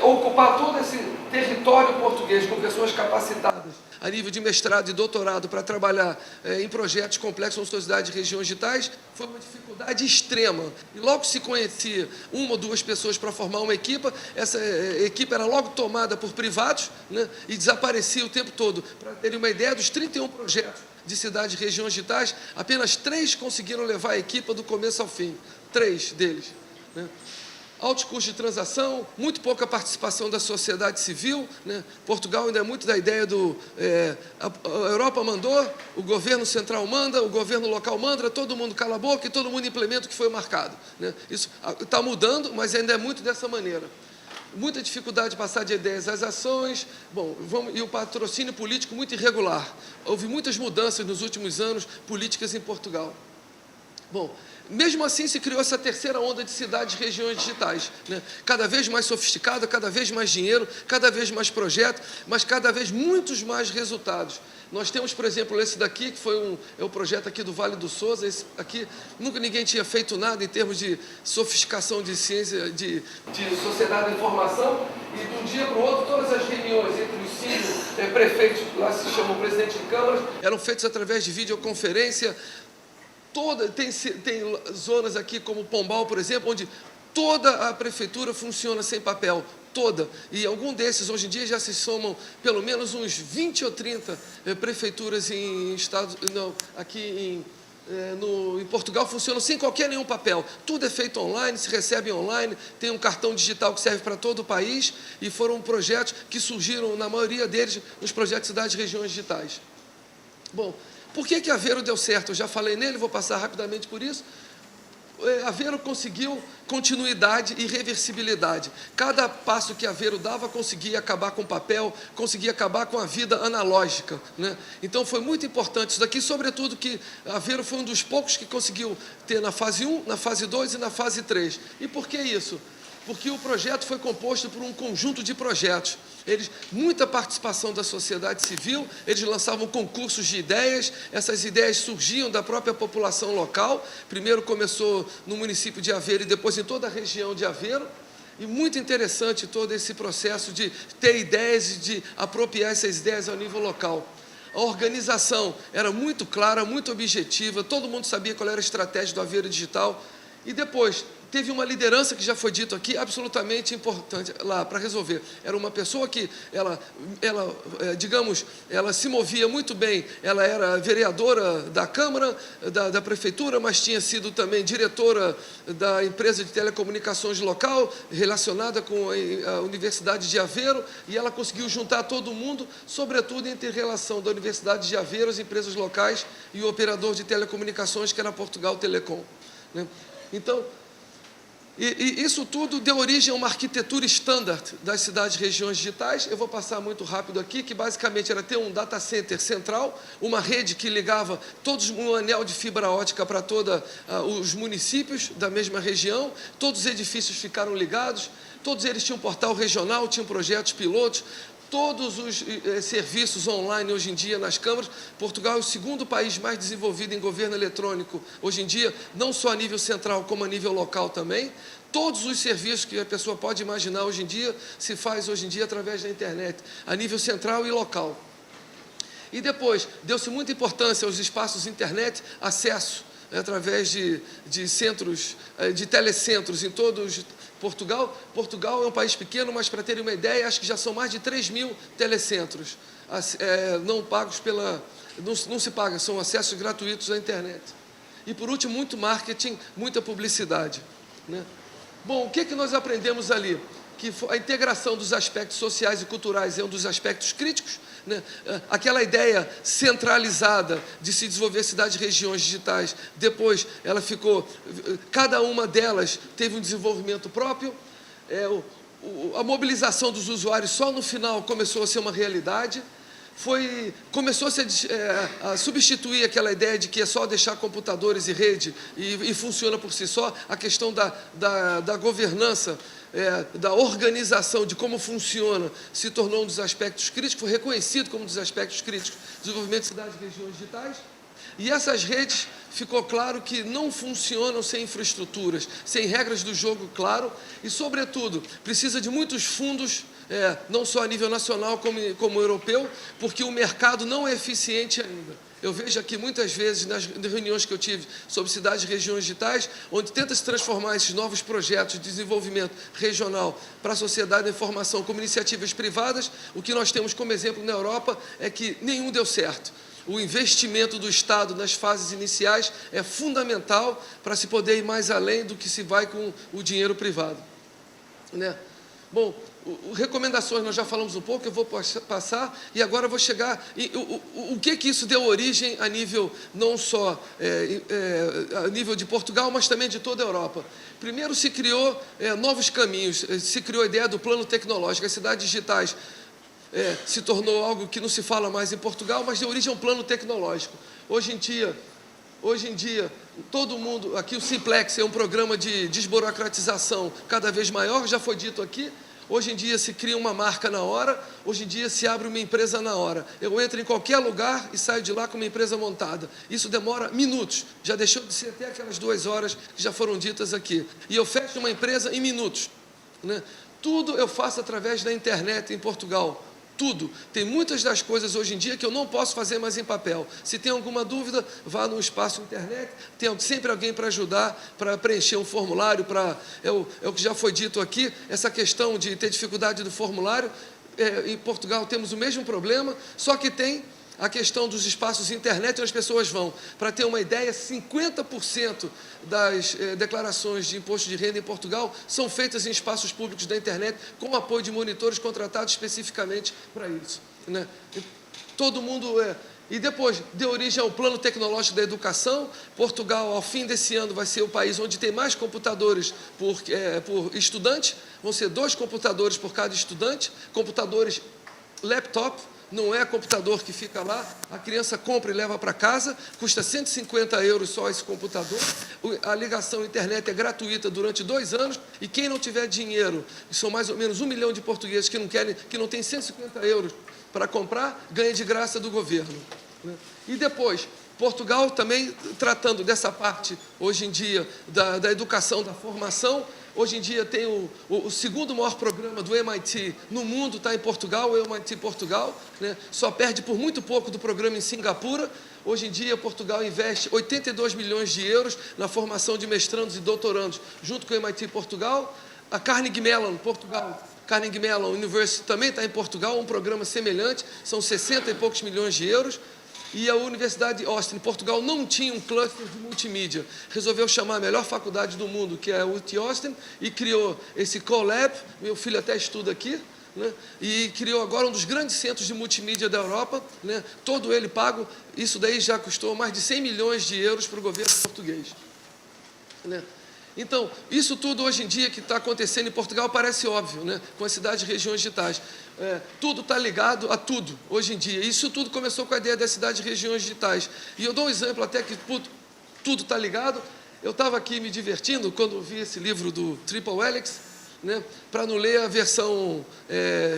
Ocupar todo esse território português com pessoas capacitadas a nível de mestrado e doutorado para trabalhar em projetos complexos na sociedade de regiões digitais foi uma dificuldade extrema. E logo se conhecia 1 ou 2 pessoas para formar uma equipe, essa equipe era logo tomada por privados, né, e desaparecia o tempo todo. Para terem uma ideia, dos 31 projetos de cidades e regiões digitais, apenas 3 conseguiram levar a equipa do começo ao fim. 3 deles, né? Altos custos de transação, muito pouca participação da sociedade civil, né? Portugal ainda é muito da ideia do... a Europa mandou, o governo central manda, o governo local manda, todo mundo cala a boca e todo mundo implementa o que foi marcado, né? Isso está mudando, mas ainda é muito dessa maneira. muita dificuldade de passar de ideias às ações, bom, e o patrocínio político muito irregular. Houve muitas mudanças nos últimos anos políticas em Portugal. Bom, mesmo assim se criou essa terceira onda de cidades e regiões digitais, né? Cada vez mais sofisticada, cada vez mais dinheiro, cada vez mais projeto, mas cada vez muitos mais resultados. Nós temos, por exemplo, esse daqui, que foi o projeto aqui do Vale do Sousa. Esse aqui, nunca ninguém tinha feito nada em termos de sofisticação de ciência, de sociedade da informação, e de um dia para o outro, todas as reuniões entre os 5 prefeitos, lá se chamam presidente de câmaras, eram feitas através de videoconferência. Tem zonas aqui como Pombal, por exemplo, onde toda a prefeitura funciona sem papel, toda. E algum desses, hoje em dia, já se somam pelo menos uns 20 ou 30 prefeituras em estados, não, aqui em Portugal funcionam sem qualquer nenhum papel. Tudo é feito online, se recebe online, tem um cartão digital que serve para todo o país, e foram projetos que surgiram, na maioria deles, nos projetos Cidades e Regiões Digitais. Bom, por que Aveiro deu certo? Eu já falei nele, vou passar rapidamente por isso. Aveiro conseguiu continuidade e reversibilidade. Cada passo que Aveiro dava conseguia acabar com o papel, conseguia acabar com a vida analógica, né? Então foi muito importante isso daqui, sobretudo que Aveiro foi um dos poucos que conseguiu ter na fase 1, na fase 2 e na fase 3. E por que isso? Porque o projeto foi composto por um conjunto de projetos. Muita participação da sociedade civil, eles lançavam concursos de ideias, essas ideias surgiam da própria população local. Primeiro começou no município de Aveiro e depois em toda a região de Aveiro. E muito interessante todo esse processo de ter ideias e de apropriar essas ideias ao nível local. A organização era muito clara, muito objetiva, todo mundo sabia qual era a estratégia do Aveiro Digital. E depois teve uma liderança, que já foi dito aqui, absolutamente importante lá para resolver. Era uma pessoa que, digamos, ela se movia muito bem, ela era vereadora da Câmara, da Prefeitura, mas tinha sido também diretora da empresa de telecomunicações local, relacionada com a Universidade de Aveiro, e ela conseguiu juntar todo mundo, sobretudo entre relação da Universidade de Aveiro, as empresas locais e o operador de telecomunicações, que era Portugal Telecom, né? Então, isso tudo deu origem a uma arquitetura standard das cidades e regiões digitais. Eu vou passar muito rápido aqui, que basicamente era ter um data center central, uma rede que ligava todos um anel de fibra ótica para todos os municípios da mesma região. Todos os edifícios ficaram ligados, todos eles tinham portal regional, tinham projetos pilotos. Todos os serviços online hoje em dia nas câmaras. Portugal é o segundo país mais desenvolvido em governo eletrônico hoje em dia, não só a nível central, como a nível local também. Todos os serviços que a pessoa pode imaginar hoje em dia, se faz hoje em dia através da internet, a nível central e local. E depois, deu-se muita importância aos espaços internet, acesso através de centros, de telecentros em todos Portugal. Portugal é um país pequeno, mas para terem uma ideia, acho que já são mais de 3.000 telecentros não pagos não se paga, são acessos gratuitos à internet. E por último, muito marketing, muita publicidade, né? Bom, o que nós aprendemos ali? Que a integração dos aspectos sociais e culturais é um dos aspectos críticos, né? Aquela ideia centralizada de se desenvolver cidades e regiões digitais, depois ela ficou, cada uma delas teve um desenvolvimento próprio, a mobilização dos usuários só no final começou a ser uma realidade. Começou-se a substituir aquela ideia de que é só deixar computadores e rede e funciona por si só. A questão da governança, da organização, de como funciona, se tornou um dos aspectos críticos, foi reconhecido como um dos aspectos críticos do desenvolvimento de cidades e regiões digitais. E essas redes, ficou claro que não funcionam sem infraestruturas, sem regras do jogo claro, e, sobretudo, precisa de muitos fundos, não só a nível nacional como europeu, porque o mercado não é eficiente ainda. Eu vejo aqui muitas vezes, nas reuniões que eu tive sobre cidades e regiões digitais, onde tenta se transformar esses novos projetos de desenvolvimento regional para a sociedade da informação como iniciativas privadas. O que nós temos como exemplo na Europa é que nenhum deu certo. O investimento do Estado nas fases iniciais é fundamental para se poder ir mais além do que se vai com o dinheiro privado, né? Bom, recomendações nós já falamos um pouco, eu vou passar, e agora eu vou chegar o que isso deu origem a nível, não só a nível de Portugal, mas também de toda a Europa. Primeiro se criou novos caminhos, se criou a ideia do plano tecnológico, as cidades digitais se tornou algo que não se fala mais em Portugal, mas deu origem a um plano tecnológico. Hoje em dia, todo mundo, aqui o Simplex é um programa de desburocratização cada vez maior, já foi dito aqui. Hoje em dia se cria uma marca na hora, hoje em dia se abre uma empresa na hora. Eu entro em qualquer lugar e saio de lá com uma empresa montada. Isso demora minutos, já deixou de ser até aquelas 2 horas que já foram ditas aqui. E eu fecho uma empresa em minutos, né? Tudo eu faço através da internet em Portugal. Tudo. Tem muitas das coisas hoje em dia que eu não posso fazer mais em papel. Se tem alguma dúvida, vá no espaço internet, tem sempre alguém para ajudar, para preencher um formulário, é o que já foi dito aqui, essa questão de ter dificuldade do formulário, em Portugal temos o mesmo problema, só que tem a questão dos espaços internet onde as pessoas vão. Para ter uma ideia, 50% das declarações de imposto de renda em Portugal são feitas em espaços públicos da internet, com apoio de monitores contratados especificamente para isso, né? Todo mundo E depois deu origem ao plano tecnológico da educação. Portugal, ao fim desse ano, vai ser o país onde tem mais computadores por estudante. Vão ser 2 computadores por cada estudante, computadores laptop. Não é computador que fica lá, a criança compra e leva para casa, custa 150 € só esse computador, a ligação à internet é gratuita durante 2 anos, e quem não tiver dinheiro, e são mais ou menos 1 milhão de portugueses que não tem 150 € para comprar, ganha de graça do governo, né? E depois, Portugal também tratando dessa parte, hoje em dia, da educação, da formação. Hoje em dia tem o segundo maior programa do MIT no mundo, está em Portugal, o MIT Portugal, né? Só perde por muito pouco do programa em Singapura. Hoje em dia, Portugal investe 82 milhões de euros na formação de mestrandos e doutorandos, junto com o MIT Portugal. A Carnegie Mellon, Portugal, Carnegie Mellon University também está em Portugal, um programa semelhante, são 60 e poucos milhões de euros. E a Universidade de Austin, Portugal, não tinha um cluster de multimídia. Resolveu chamar a melhor faculdade do mundo, que é a UT Austin, e criou esse CoLab, meu filho até estuda aqui, né? E criou agora um dos grandes centros de multimídia da Europa, né? Todo ele pago. Isso daí já custou mais de 100 milhões de euros para o governo português, né? Então, isso tudo hoje em dia que está acontecendo em Portugal parece óbvio, né? Com as cidades e regiões digitais. Tudo está ligado a tudo, hoje em dia. Isso tudo começou com a ideia das cidades e regiões digitais. E eu dou um exemplo até que tudo está ligado. Eu estava aqui me divertindo quando vi esse livro do Triple Helix, né? Para não ler a versão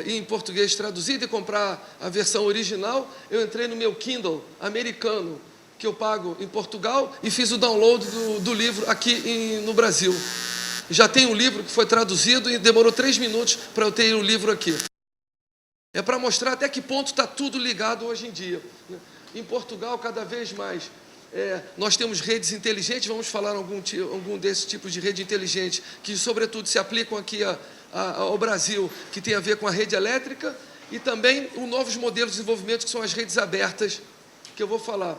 em português traduzida e comprar a versão original, eu entrei no meu Kindle americano, que eu pago em Portugal, e fiz o download do livro aqui no Brasil. Já tem um livro que foi traduzido e demorou 3 minutos para eu ter o livro aqui. É para mostrar até que ponto está tudo ligado hoje em dia. Em Portugal, cada vez mais, nós temos redes inteligentes, vamos falar algum desses tipos de rede inteligente, que sobretudo se aplicam aqui ao Brasil, que tem a ver com a rede elétrica, e também os novos modelos de desenvolvimento, que são as redes abertas, que eu vou falar.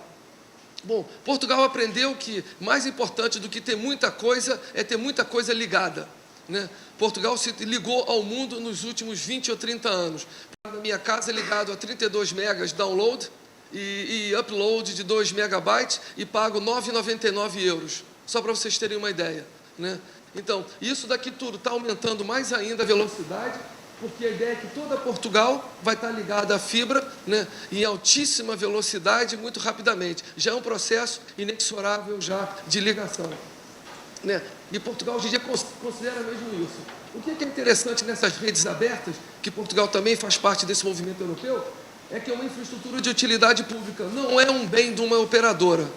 Bom, Portugal aprendeu que mais importante do que ter muita coisa é ter muita coisa ligada, né? Portugal se ligou ao mundo nos últimos 20 ou 30 anos. Na minha casa é ligado a 32 megas download e upload de 2 megabytes e pago 9,99 €, só para vocês terem uma ideia, né? Então, isso daqui tudo está aumentando mais ainda a velocidade, porque a ideia é que toda Portugal vai estar ligada à fibra, né, em altíssima velocidade, muito rapidamente. Já é um processo inexorável já de ligação, né? E Portugal hoje em dia considera mesmo isso. O que é interessante nessas redes abertas, que Portugal também faz parte desse movimento europeu, é que é uma infraestrutura de utilidade pública, não é um bem de uma operadora,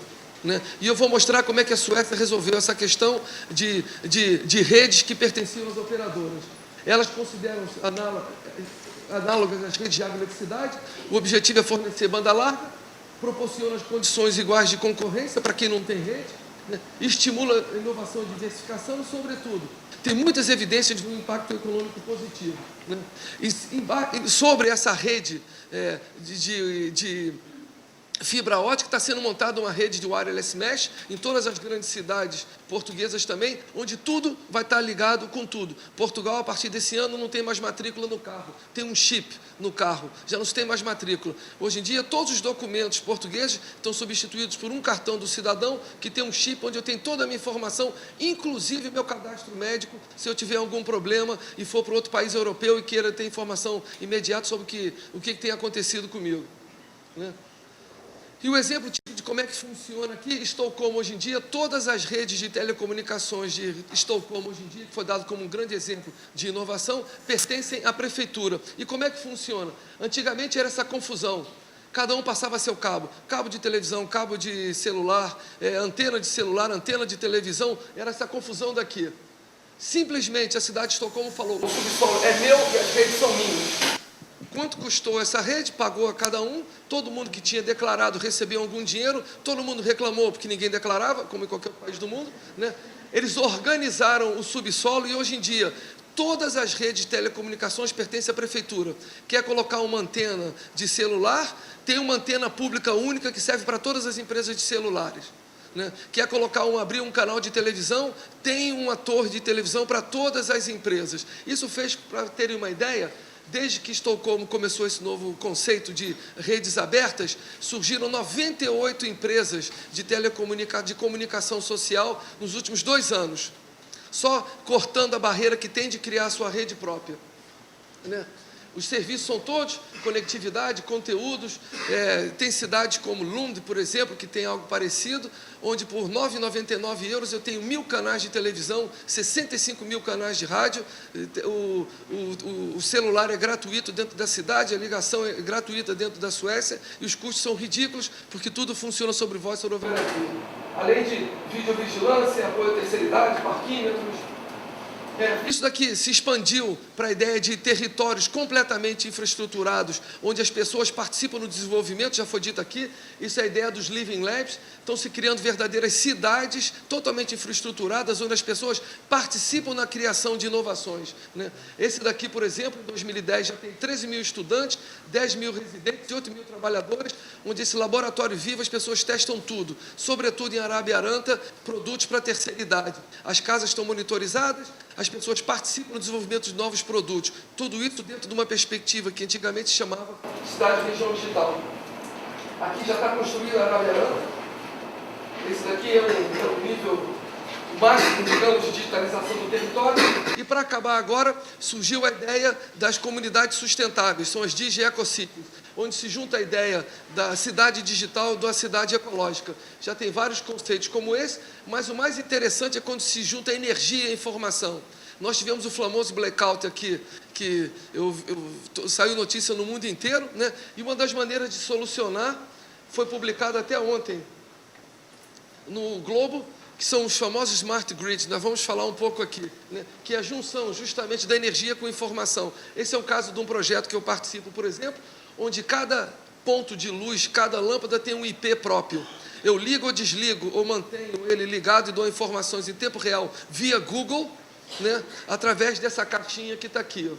né? E eu vou mostrar como é que a Suécia resolveu essa questão de redes que pertenciam às operadoras. Elas consideram análogas às redes de água e eletricidade. O objetivo é fornecer banda larga, proporciona as condições iguais de concorrência para quem não tem rede, né? Estimula a inovação e diversificação e, sobretudo, tem muitas evidências de um impacto econômico positivo, né? E sobre essa rede fibra ótica, está sendo montada uma rede de wireless mesh em todas as grandes cidades portuguesas também, onde tudo vai estar ligado com tudo. Portugal, a partir desse ano, não tem mais matrícula no carro, tem um chip no carro, já não se tem mais matrícula. Hoje em dia, todos os documentos portugueses estão substituídos por um cartão do cidadão que tem um chip onde eu tenho toda a minha informação, inclusive meu cadastro médico, se eu tiver algum problema e for para outro país europeu e queira ter informação imediata sobre o que tem acontecido comigo, né? E o exemplo de como é que funciona aqui, Estocolmo hoje em dia, todas as redes de telecomunicações de Estocolmo hoje em dia, que foi dado como um grande exemplo de inovação, pertencem à prefeitura. E como é que funciona? Antigamente era essa confusão. Cada um passava seu cabo de televisão, cabo de celular, antena de celular, antena de televisão, era essa confusão daqui. Simplesmente a cidade de Estocolmo falou, o subsolo é meu e as redes são minhas. Quanto custou essa rede? Pagou a cada um. Todo mundo que tinha declarado recebeu algum dinheiro. Todo mundo reclamou porque ninguém declarava, como em qualquer país do mundo, né? Eles organizaram o subsolo e hoje em dia todas as redes de telecomunicações pertencem à prefeitura. Quer colocar uma antena de celular? Tem uma antena pública única que serve para todas as empresas de celulares, né? Quer abrir um canal de televisão? Tem uma torre de televisão para todas as empresas. Isso fez, para terem uma ideia, desde que Estocolmo começou esse novo conceito de redes abertas, surgiram 98 empresas de comunicação social nos últimos 2 anos, só cortando a barreira que tem de criar a sua rede própria, né? Os serviços são todos conectividade, conteúdos. Tem cidades como Lund, por exemplo, que tem algo parecido, onde por € 9,99 eu tenho 1.000 canais de televisão, 65 mil canais de rádio, o celular é gratuito dentro da cidade, a ligação é gratuita dentro da Suécia, e os custos são ridículos, porque tudo funciona sobre voz over IP. Além de videovigilância, apoio à terceira idade, parquímetros. Isso daqui se expandiu para a ideia de territórios completamente infraestruturados, onde as pessoas participam no desenvolvimento, já foi dito aqui, isso é a ideia dos Living Labs. Estão se criando verdadeiras cidades totalmente infraestruturadas, onde as pessoas participam na criação de inovações, né? Esse daqui, por exemplo, em 2010 já tem 13 mil estudantes, 10 mil residentes e 8 mil trabalhadores, onde esse laboratório vivo as pessoas testam tudo, sobretudo em Arabiaranta, produtos para a terceira idade. As casas estão monitorizadas, as pessoas participam no desenvolvimento de novos produtos. Tudo isso dentro de uma perspectiva que antigamente se chamava cidade-região digital. Aqui já está construído a Arabiaranta. Esse daqui é um nível máximo, digamos, de digitalização do território. E para acabar agora, surgiu a ideia das comunidades sustentáveis, são as Digi Ecocities, onde se junta a ideia da cidade digital da cidade ecológica. Já tem vários conceitos como esse, mas o mais interessante é quando se junta a energia e a informação. Nós tivemos o famoso blackout aqui, que saiu notícia no mundo inteiro, né? E uma das maneiras de solucionar foi publicada até ontem no Globo, que são os famosos smart grids. Nós vamos falar um pouco aqui, né? Que é a junção justamente da energia com informação. Esse é o caso de um projeto que eu participo, por exemplo, onde cada ponto de luz, cada lâmpada tem um IP próprio. Eu ligo ou desligo, ou mantenho ele ligado e dou informações em tempo real via Google, né? Através dessa caixinha que está aqui, ó,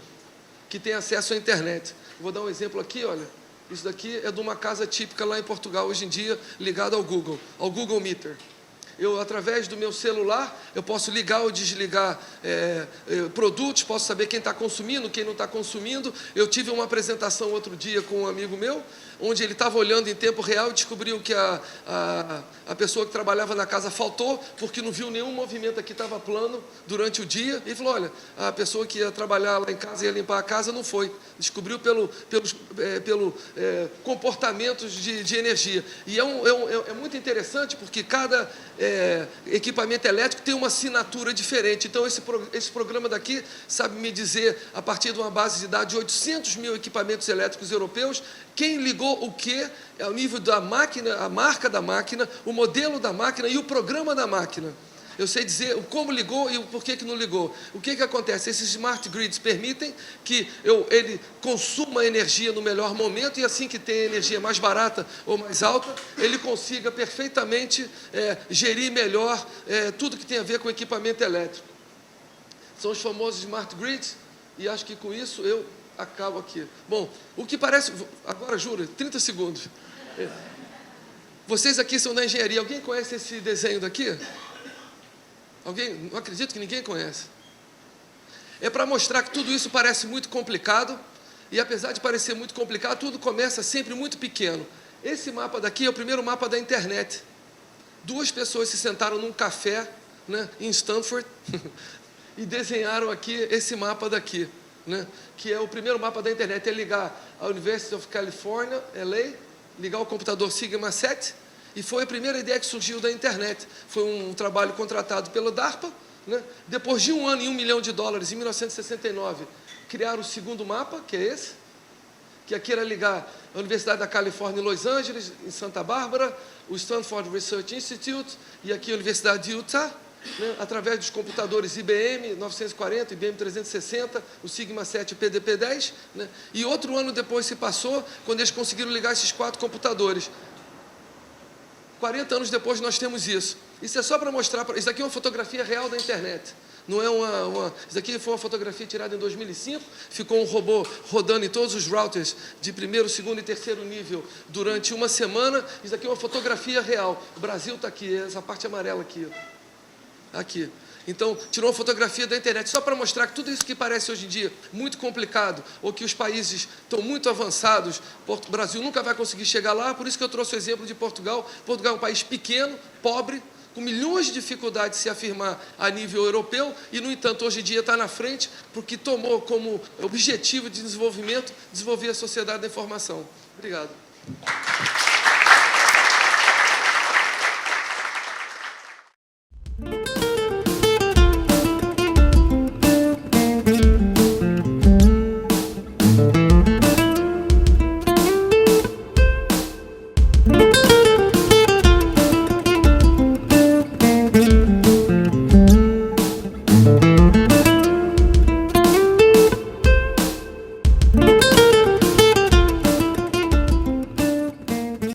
que tem acesso à internet. Vou dar um exemplo aqui, olha. Isso daqui é de uma casa típica lá em Portugal, hoje em dia, ligada ao Google Meter. Eu, através do meu celular, eu posso ligar ou desligar produtos, posso saber quem está consumindo, quem não está consumindo. Eu tive uma apresentação outro dia com um amigo meu, onde ele estava olhando em tempo real e descobriu que a pessoa que trabalhava na casa faltou, porque não viu nenhum movimento aqui, estava plano durante o dia. E falou, olha, a pessoa que ia trabalhar lá em casa, ia limpar a casa, não foi. Descobriu pelo comportamentos de energia. E é muito interessante, porque cada equipamento elétrico tem uma assinatura diferente. Então, esse programa daqui sabe me dizer, a partir de uma base de dados de 800 mil equipamentos elétricos europeus, quem ligou o quê, é o nível da máquina, a marca da máquina, o modelo da máquina e o programa da máquina. Eu sei dizer o como ligou e o porquê que não ligou. O que acontece? Esses smart grids permitem que ele consuma energia no melhor momento e assim que tem energia mais barata ou mais alta, ele consiga perfeitamente gerir melhor tudo que tem a ver com equipamento elétrico. São os famosos smart grids e acho que com isso eu acabo aqui. Bom, o que parece... Agora, juro, 30 segundos. Vocês aqui são da engenharia. Alguém conhece esse desenho daqui? Alguém? Não acredito que ninguém conhece. É para mostrar que tudo isso parece muito complicado, e apesar de parecer muito complicado, tudo começa sempre muito pequeno. Esse mapa daqui é o primeiro mapa da internet. 2 pessoas se sentaram num café, né, em Stanford e desenharam aqui esse mapa daqui, né, que é o primeiro mapa da internet. É ligar a University of California, LA, ligar o computador Sigma 7, e foi a primeira ideia que surgiu da internet. Foi um trabalho contratado pelo DARPA, né? Depois de 1 ano e $1 milhão, em 1969, criaram o segundo mapa, que é esse, que aqui era ligar a Universidade da Califórnia em Los Angeles, em Santa Bárbara, o Stanford Research Institute, e aqui a Universidade de Utah, né, através dos computadores IBM 940, IBM 360, o Sigma 7 e o PDP-10, né, e outro ano depois se passou, quando eles conseguiram ligar esses 4 computadores. 40 anos depois nós temos isso. Isso é só para mostrar, isso aqui é uma fotografia real da internet. Não é isso aqui foi uma fotografia tirada em 2005, ficou um robô rodando em todos os routers de primeiro, segundo e terceiro nível durante uma semana. Isso aqui é uma fotografia real. O Brasil está aqui, essa parte amarela aqui. Aqui. Então, tirou uma fotografia da internet, só para mostrar que tudo isso que parece hoje em dia muito complicado, ou que os países estão muito avançados, o Brasil nunca vai conseguir chegar lá, por isso que eu trouxe o exemplo de Portugal. Portugal é um país pequeno, pobre, com milhões de dificuldades de se afirmar a nível europeu, e, no entanto, hoje em dia está na frente, porque tomou como objetivo de desenvolvimento desenvolver a sociedade da informação. Obrigado.